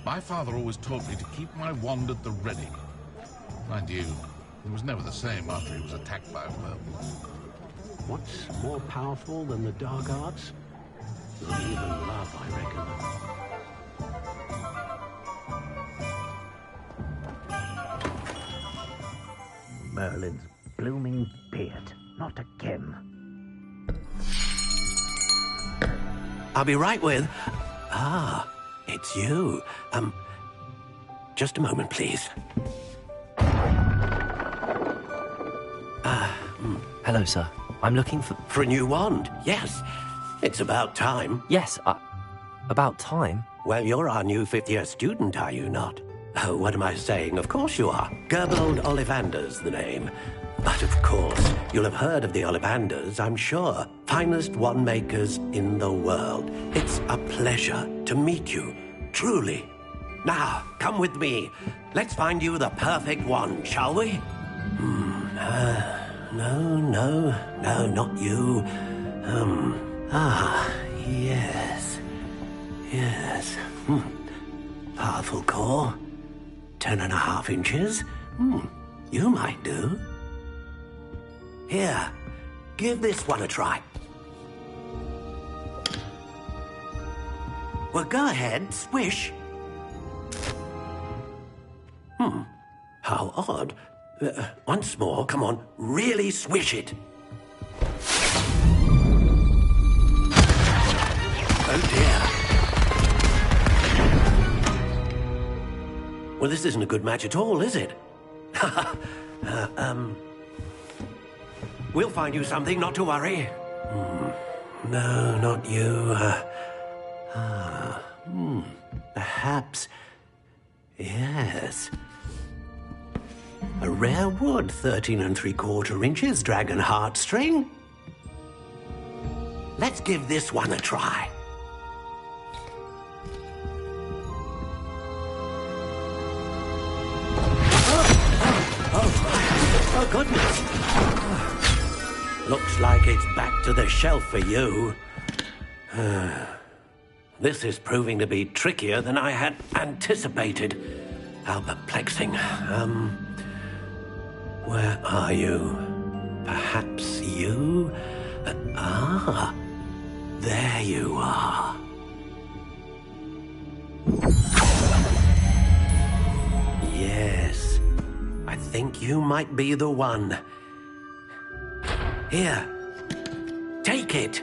My father always taught me to keep my wand at the ready. Mind you, he was never the same after he was attacked by a werewolf. What's more powerful than the dark arts? Not even love, I reckon. Merlin's blooming beard. Not again. I'll be right with... Ah, it's you. Just a moment, please. Hello, sir. I'm looking for... For a new wand, yes. It's about time. Yes, about time. Well, you're our new fifth-year student, are you not? Oh, what am I saying? Of course you are. Gerbold Ollivander's the name. But of course, you'll have heard of the Ollivanders, I'm sure. Finest wand-makers in the world. It's a pleasure to meet you, truly. Now, come with me. Let's find you the perfect wand, shall we? No, not you. Yes. Powerful core. 10.5 inches. You might do. Here, give this one a try. Well, go ahead, swish. How odd. Once more, come on, really swish it. Oh dear. Well, this isn't a good match at all, is it? We'll find you something, not to worry. No, not you. Perhaps. Yes. A rare wood, 13 3/4 inches, dragon heartstring. Let's give this one a try. Oh, goodness. Looks like it's back to the shelf for you. This is proving to be trickier than I had anticipated. How perplexing. Where are you? Perhaps you? There you are. Yes, I think you might be the one. Here, take it.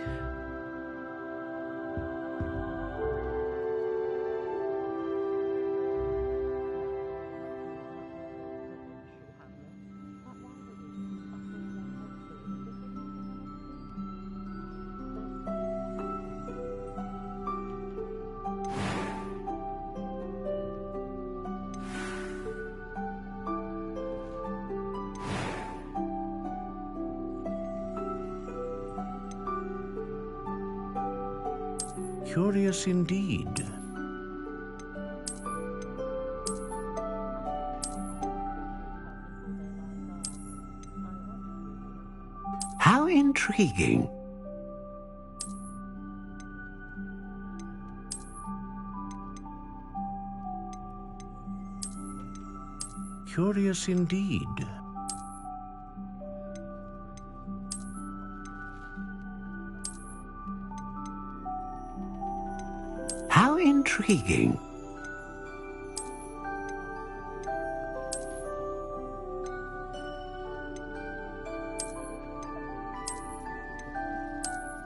Curious indeed. How intriguing. Curious indeed. How intriguing.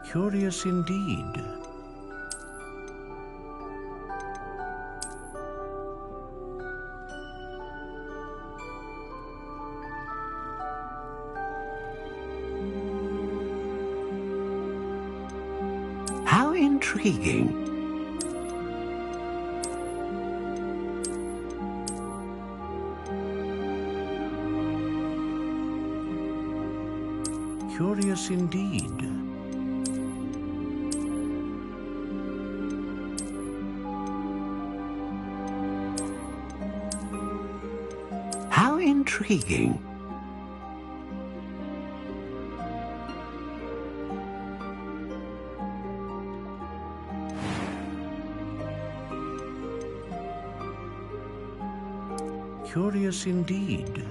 Curious indeed. How intriguing. Curious indeed. How intriguing. Curious indeed.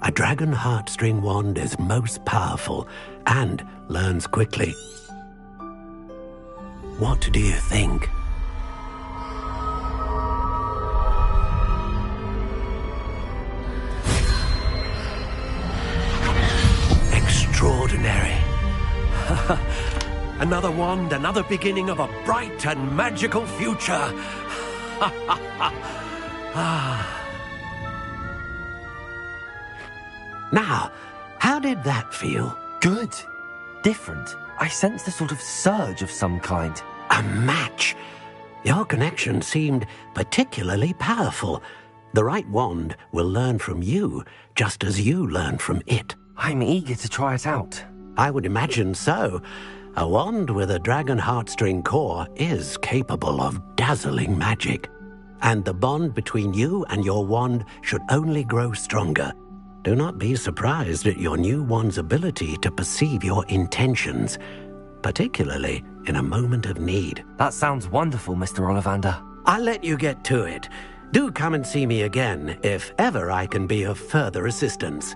A dragon heartstring wand is most powerful and learns quickly. What do you think? Extraordinary. Another wand, another beginning of a bright and magical future. Now, how did that feel? Good. Different. I sensed a sort of surge of some kind. A match. Your connection seemed particularly powerful. The right wand will learn from you, just as you learn from it. I'm eager to try it out. I would imagine so. A wand with a dragon heartstring core is capable of dazzling magic. And the bond between you and your wand should only grow stronger. Do not be surprised at your new wand's ability to perceive your intentions, particularly in a moment of need. That sounds wonderful, Mr. Ollivander. I'll let you get to it. Do come and see me again if ever I can be of further assistance.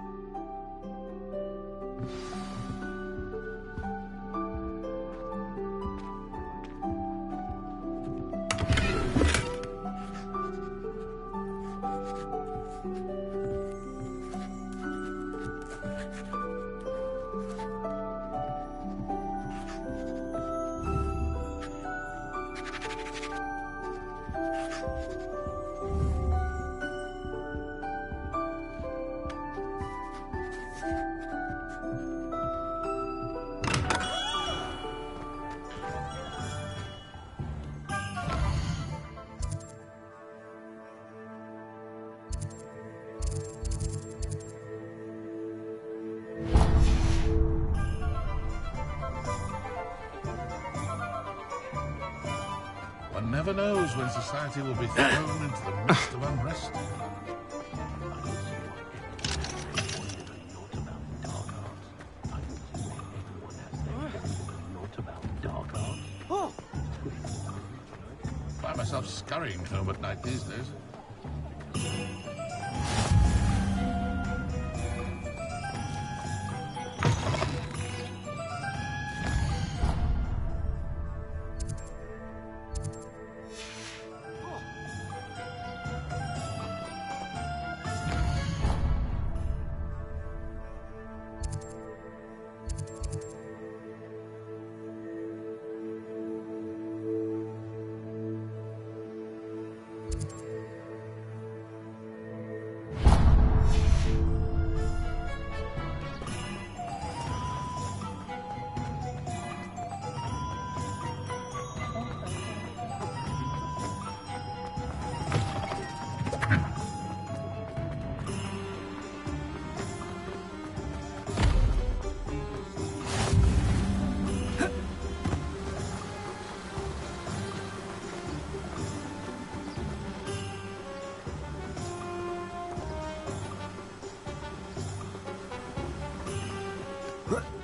One never knows when society will be thrown into the midst of unrest. Find myself scurrying home at night these days.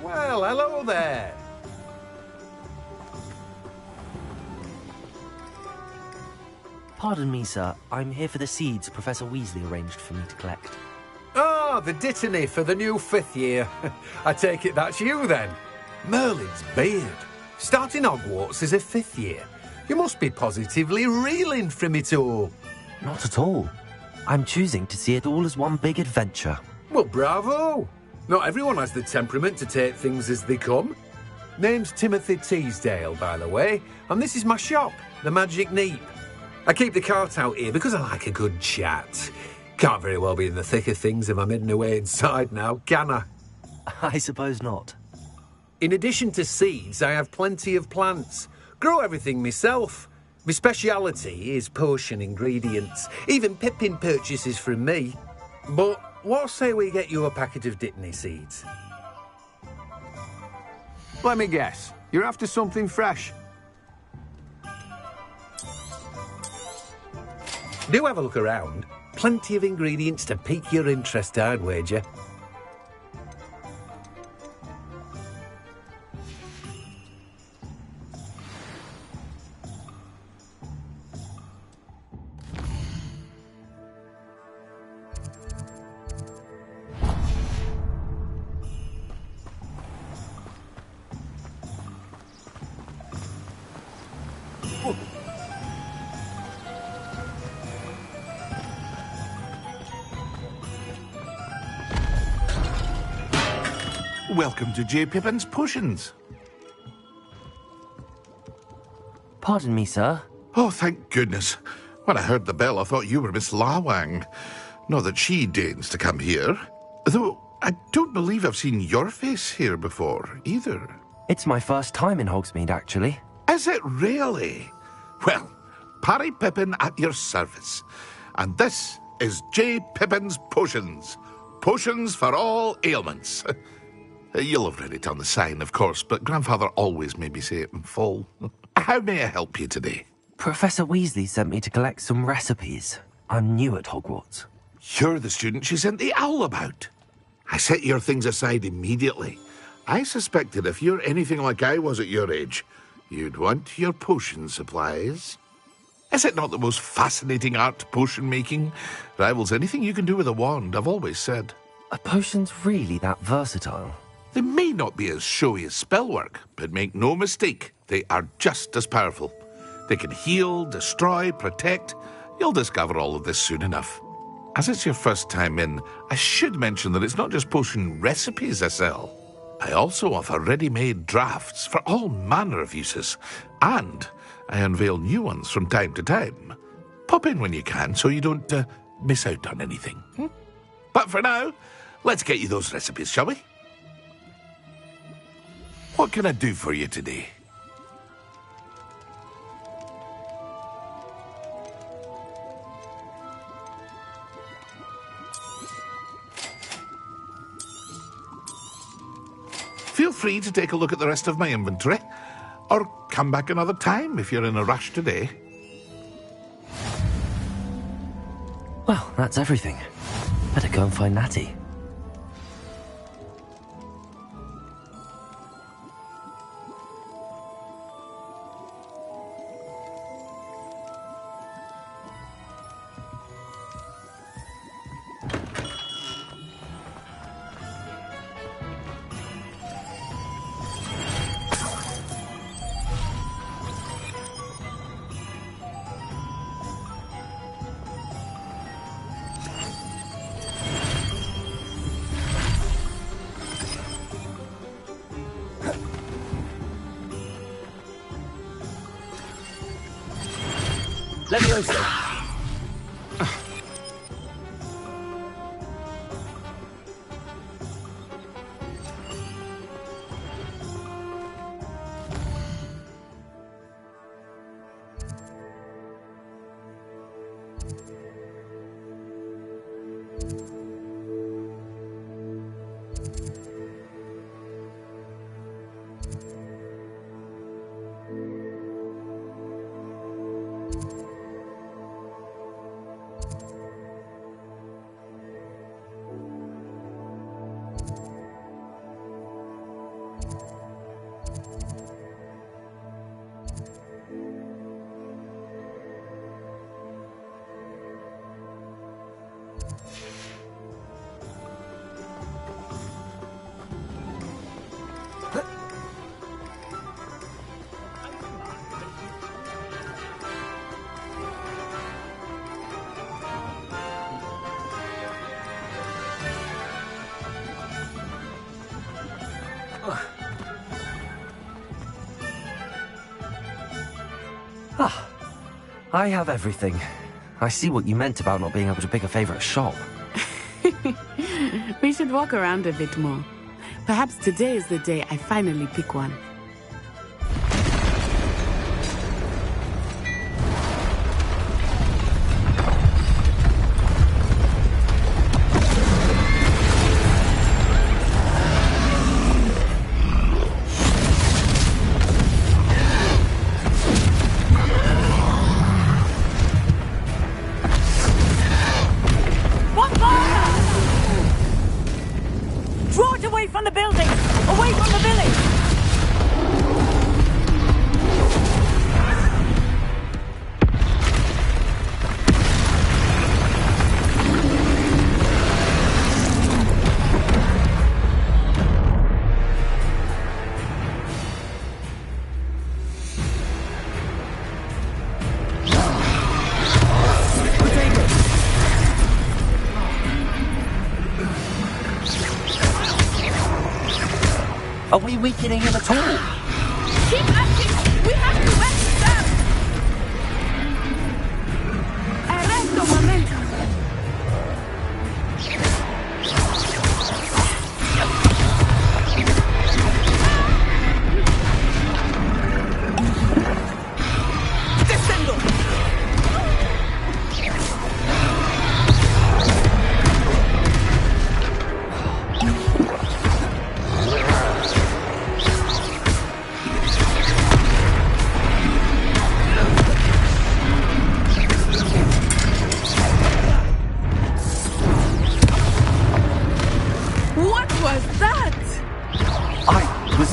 Well, hello there. Pardon me, sir. I'm here for the seeds Professor Weasley arranged for me to collect. Ah, the dittany for the new 5th year. I take it that's you, then. Merlin's beard. Starting Hogwarts as a 5th year. You must be positively reeling from it all. Not at all. I'm choosing to see it all as one big adventure. Well, bravo. Not everyone has the temperament to take things as they come. Name's Timothy Teasdale, by the way, and this is my shop, the Magic Neep. I keep the cart out here because I like a good chat. Can't very well be in the thick of things if I'm hidden away inside now, can I? I suppose not. In addition to seeds, I have plenty of plants. Grow everything myself. My speciality is potion ingredients. Even Pippin purchases from me. But what say we get you a packet of Dittany seeds? Let me guess. You're after something fresh. Do have a look around. Plenty of ingredients to pique your interest, I'd wager. welcome to J. Pippin's Potions. Pardon me, sir. Oh, thank goodness. When I heard the bell, I thought you were Miss Lawang. Not that she deigns to come here. Though I don't believe I've seen your face here before, either. It's my first time in Hogsmeade, actually. Is it really? Well, Parry Pippin at your service. And this is J. Pippin's Potions. Potions for all ailments. You'll have read it on the sign, of course, but Grandfather always made me say it in full. How may I help you today? Professor Weasley sent me to collect some recipes. I'm new at Hogwarts. You're the student she sent the owl about. I set your things aside immediately. I suspected if you're anything like I was at your age, you'd want your potion supplies. Is it not the most fascinating art, potion making? Rivals anything you can do with a wand, I've always said. Are potions really that versatile? They may not be as showy as spellwork, but make no mistake, they are just as powerful. They can heal, destroy, protect. You'll discover all of this soon enough. As it's your first time in, I should mention that it's not just potion recipes I sell. I also offer ready-made drafts for all manner of uses, and I unveil new ones from time to time. Pop in when you can so you don't miss out on anything. But for now, let's get you those recipes, shall we? What can I do for you today? Feel free to take a look at the rest of my inventory, or come back another time if you're in a rush today. Well, that's everything. Better go and find Natty. Levioso. Ah, I have everything. I see what you meant about not being able to pick a favourite shop. We should walk around a bit more. Perhaps today is the day I finally pick one. Draw it away from the building! Away from the village! Are we weakening him at all? Keep acting! We have to wet them! Arresto momentum!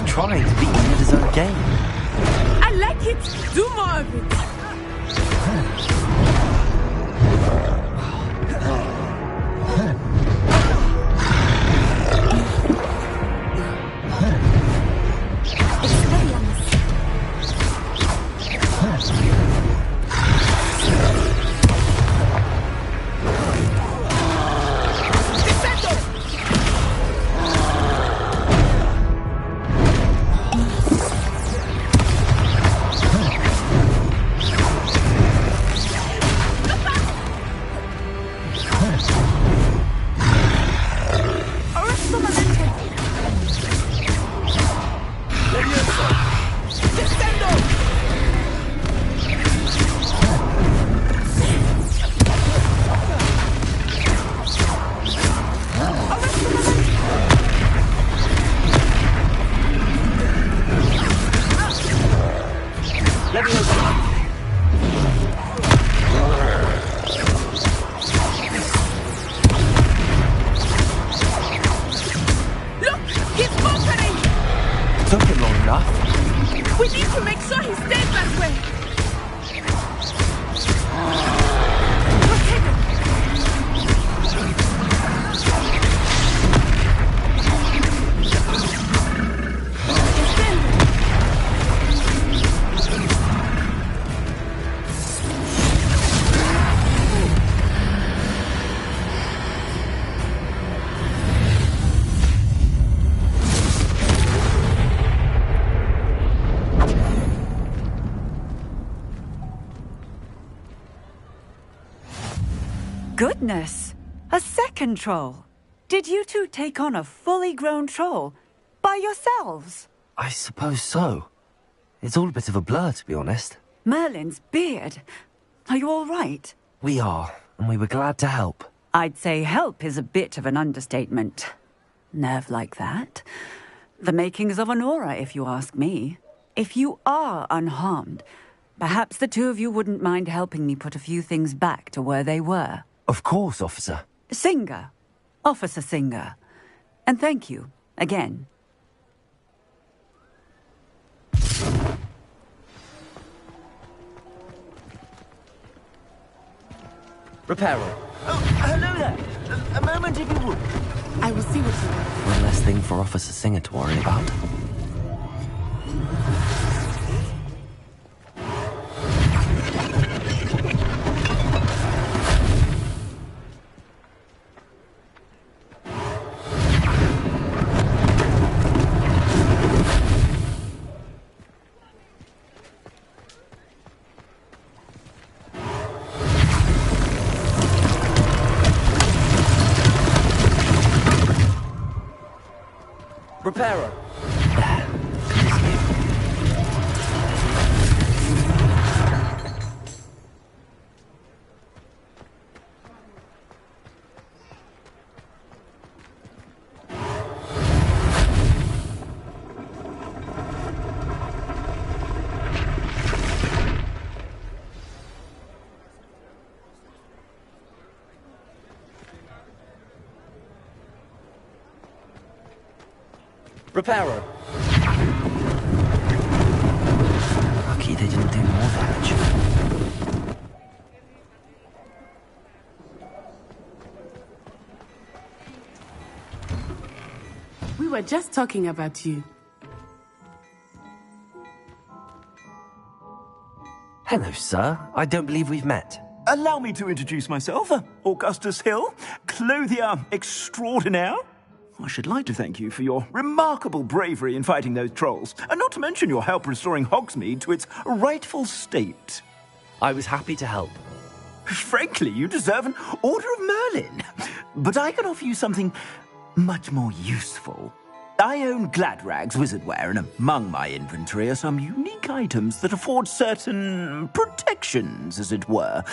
Trying to beat him at his own game. I like it. Do more of it. Goodness! A second troll! Did you two take on a fully grown troll? By yourselves? I suppose so. It's all a bit of a blur, to be honest. Merlin's beard. Are you all right? We are, and we were glad to help. I'd say help is a bit of an understatement. Nerve like that. The makings of an aura, if you ask me. If you are unharmed, perhaps the two of you wouldn't mind helping me put a few things back to where they were. Of course, officer. Singer. Officer Singer. And thank you, again. Reparo. Oh, hello there. A moment, if you would. I will see what you want. One less thing for Officer Singer to worry about. Reparo. Reparo. Lucky they didn't do more damage. We were just talking about you. Hello, sir. I don't believe we've met. Allow me to introduce myself. Augustus Hill, clothier extraordinaire. I should like to thank you for your remarkable bravery in fighting those trolls, and not to mention your help restoring Hogsmeade to its rightful state. I was happy to help. Frankly, you deserve an Order of Merlin. But I can offer you something much more useful. I own Gladrag's wizardware, and among my inventory are some unique items that afford certain protections, as it were.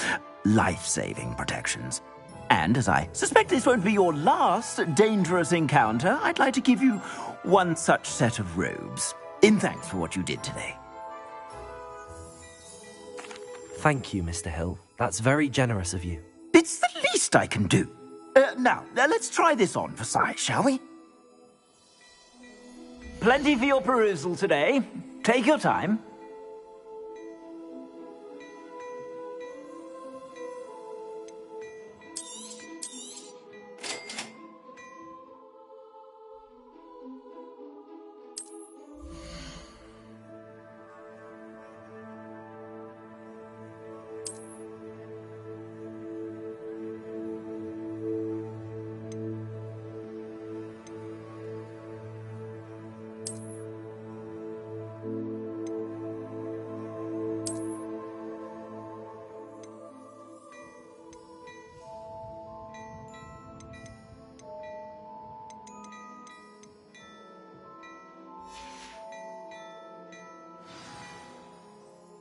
Life-saving protections. And as I suspect this won't be your last dangerous encounter, I'd like to give you one such set of robes, in thanks for what you did today. Thank you, Mr. Hill. That's very generous of you. It's the least I can do. Now, let's try this on for size, shall we? Plenty for your perusal today. Take your time.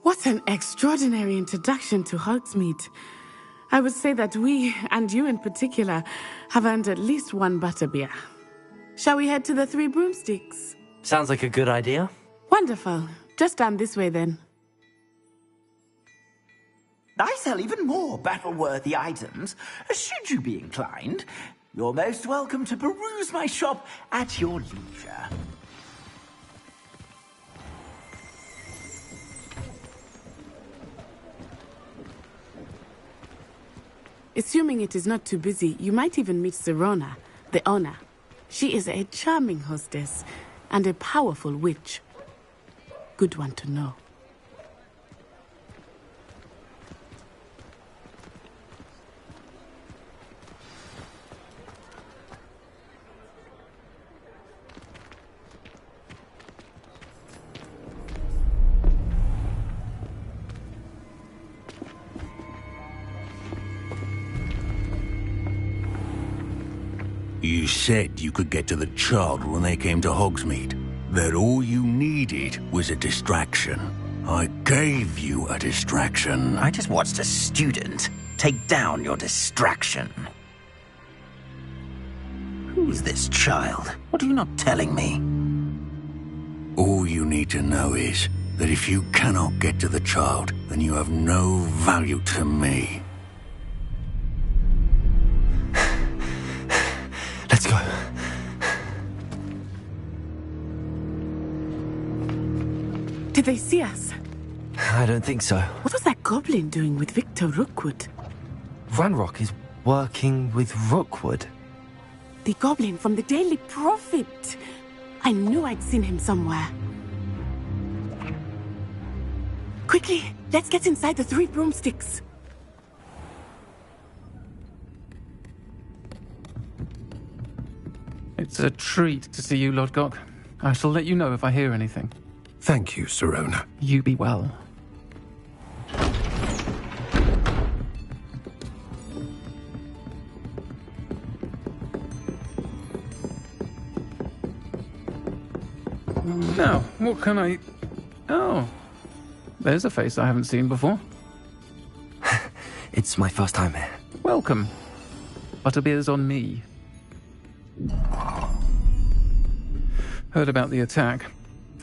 What an extraordinary introduction to Hogsmeade. I would say that we, and you in particular, have earned at least one butterbeer. Shall we head to the Three Broomsticks? Sounds like a good idea. Wonderful. Just down this way then. I sell even more battle-worthy items, should you be inclined. You're most welcome to peruse my shop at your leisure. Assuming it is not too busy, you might even meet Sirona, the owner. She is a charming hostess and a powerful witch. Good one to know. You said you could get to the child when they came to Hogsmeade. That all you needed was a distraction. I gave you a distraction. I just watched a student take down your distraction. Who's this child? What are you not telling me? All you need to know is that if you cannot get to the child, then you have no value to me. Let's go. Did they see us? I don't think so. What was that goblin doing with Victor Rookwood? Ranrock is working with Rookwood. The goblin from the Daily Prophet. I knew I'd seen him somewhere. Quickly, let's get inside the Three Broomsticks. It's a treat to see you, Lodgok. I shall let you know if I hear anything. Thank you, Sirona. You be well. Now, what can I... Oh, there's a face I haven't seen before. It's my first time here. Welcome. Butterbeer's on me. Heard about the attack.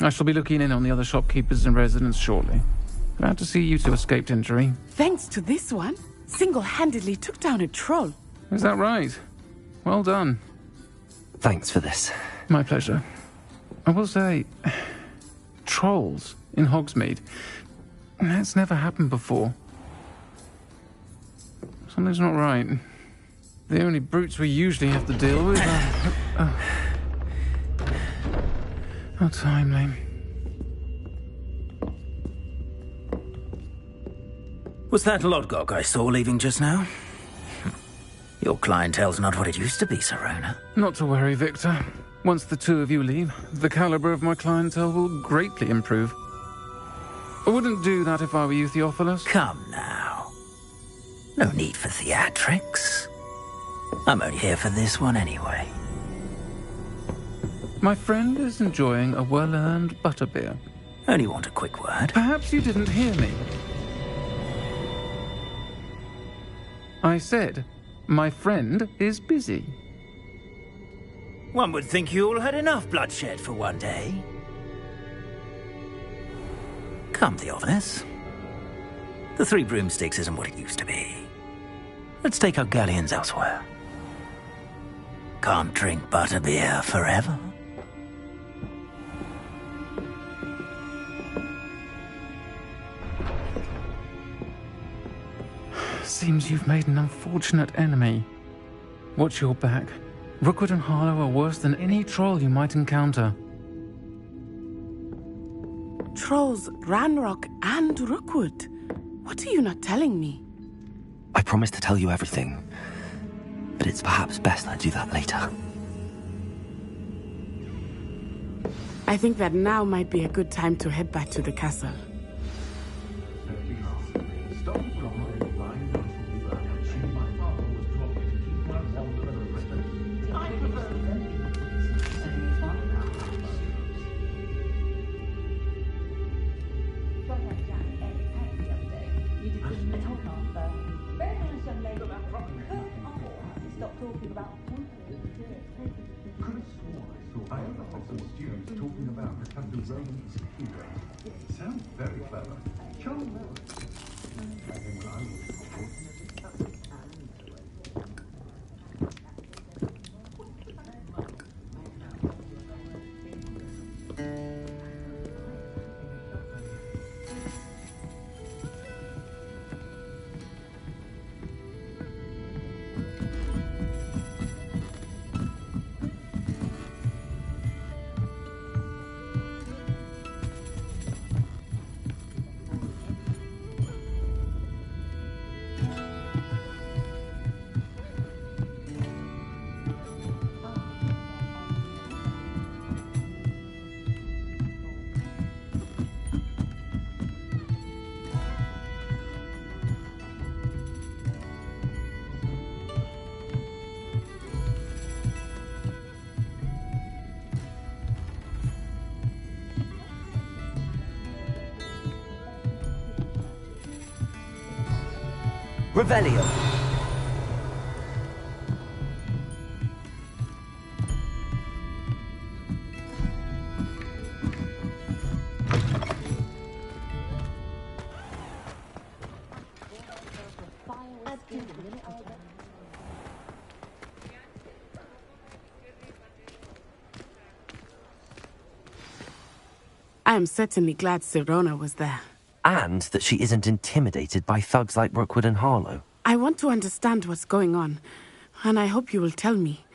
I shall be looking in on the other shopkeepers and residents shortly. Glad to see you two escaped injury. Thanks to this one, single-handedly took down a troll. Is that right? Well done. Thanks for this. My pleasure. I will say, trolls in Hogsmeade. That's never happened before. Something's not right. The only brutes we usually have to deal with are... How timely. Was that Lodgok I saw leaving just now? Your clientele's not what it used to be, Serona. Not to worry, Victor. Once the two of you leave, the caliber of my clientele will greatly improve. I wouldn't do that if I were you, Theophilus. Come now. No need for theatrics. I'm only here for this one anyway. My friend is enjoying a well-earned butterbeer. Only want a quick word. Perhaps you didn't hear me. I said, my friend is busy. One would think you all had enough bloodshed for one day. Come, Theophilus. The Three Broomsticks isn't what it used to be. Let's take our galleons elsewhere. Can't drink butterbeer forever. Seems you've made an unfortunate enemy. Watch your back. Rookwood and Harlow are worse than any troll you might encounter. Trolls, Ranrock, and Rookwood. What are you not telling me? I promised to tell you everything, but it's perhaps best I do that later. I think that now might be a good time to head back to the castle. Sounds very clever. Revelio. I am certainly glad Serona was there. And that she isn't intimidated by thugs like Rookwood and Harlow. I want to understand what's going on, and I hope you will tell me.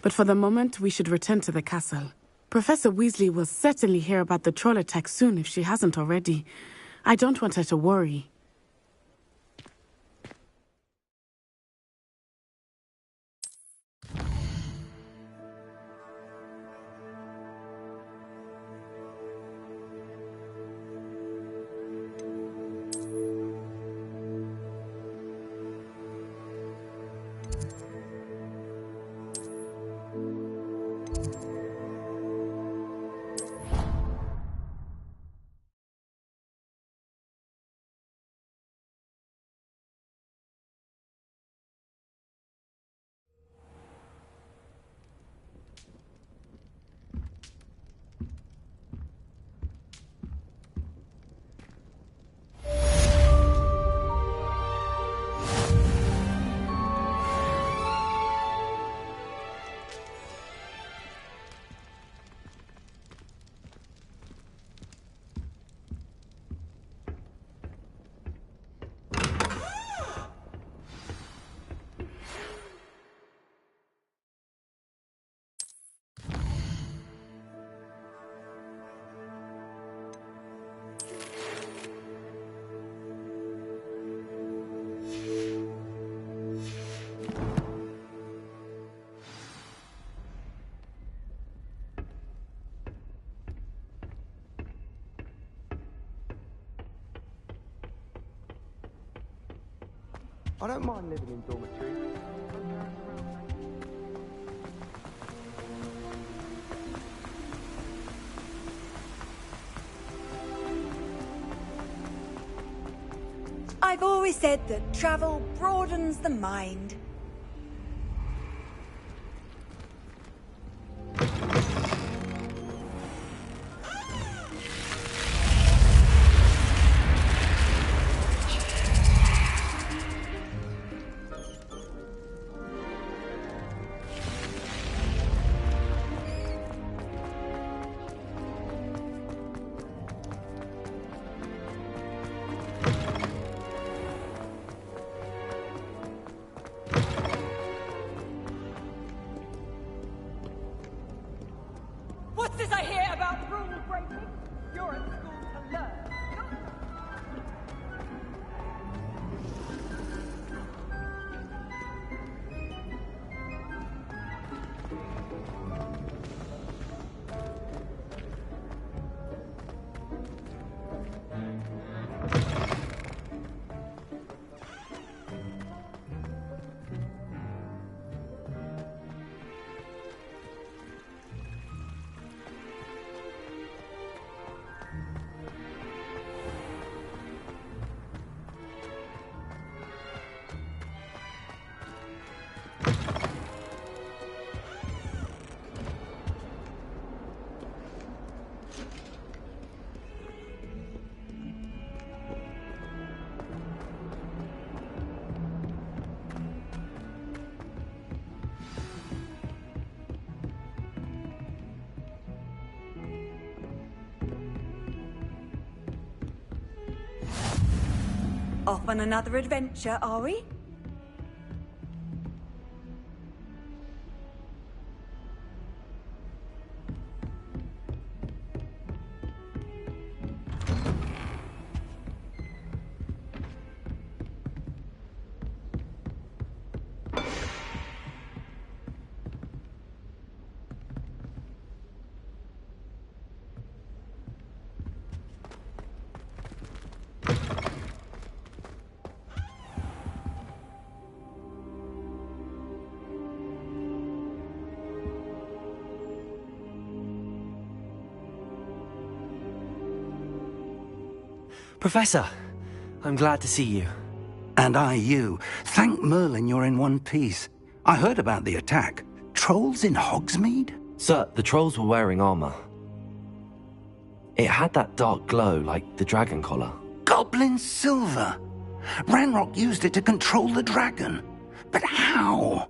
But for the moment, we should return to the castle. Professor Weasley will certainly hear about the troll attack soon if she hasn't already. I don't want her to worry. I don't mind living in dormitories. I've always said that travel broadens the mind. What's this I hear about rule breaking? You're at school to learn. Off on another adventure, are we? Professor, I'm glad to see you. And I you. Thank Merlin you're in one piece. I heard about the attack. Trolls in Hogsmeade? Sir, the trolls were wearing armor. It had that dark glow like the dragon collar. Goblin silver! Ranrock used it to control the dragon. But how?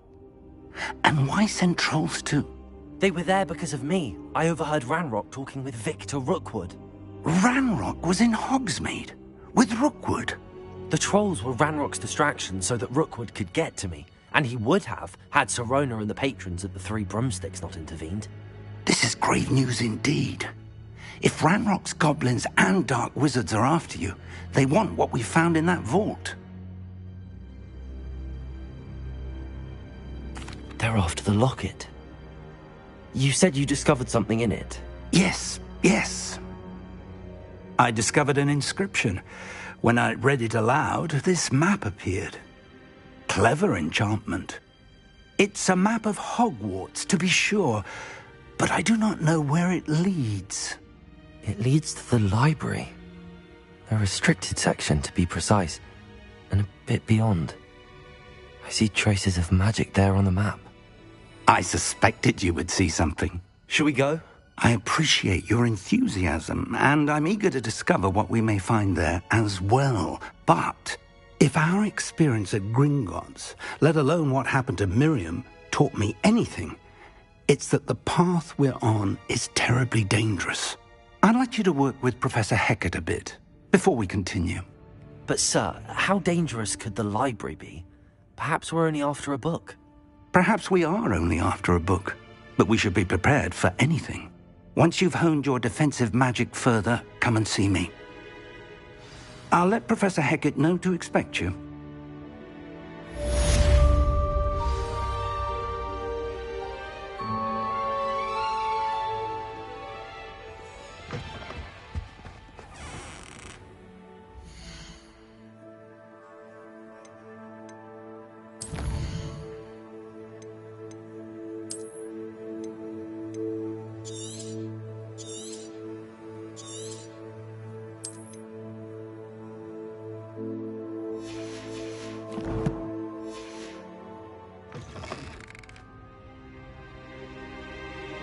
And why send trolls too? They were there because of me. I overheard Ranrock talking with Victor Rookwood. Ranrock was in Hogsmeade? With Rookwood? The trolls were Ranrock's distraction so that Rookwood could get to me. And he would have, had Sirona and the patrons at the Three Broomsticks not intervened. This is grave news indeed. If Ranrock's goblins and dark wizards are after you, they want what we found in that vault. They're after the locket. You said you discovered something in it. Yes. I discovered an inscription. When I read it aloud, this map appeared. Clever enchantment. It's a map of Hogwarts, to be sure, but I do not know where it leads. It leads to the library. A restricted section, to be precise, and a bit beyond. I see traces of magic there on the map. I suspected you would see something. Shall we go? I appreciate your enthusiasm, and I'm eager to discover what we may find there as well. But if our experience at Gringotts, let alone what happened to Miriam, taught me anything, it's that the path we're on is terribly dangerous. I'd like you to work with Professor Hecat a bit, before we continue. But sir, how dangerous could the library be? Perhaps we're only after a book. Perhaps we are only after a book, but we should be prepared for anything. Once you've honed your defensive magic further, come and see me. I'll let Professor Hecat know to expect you.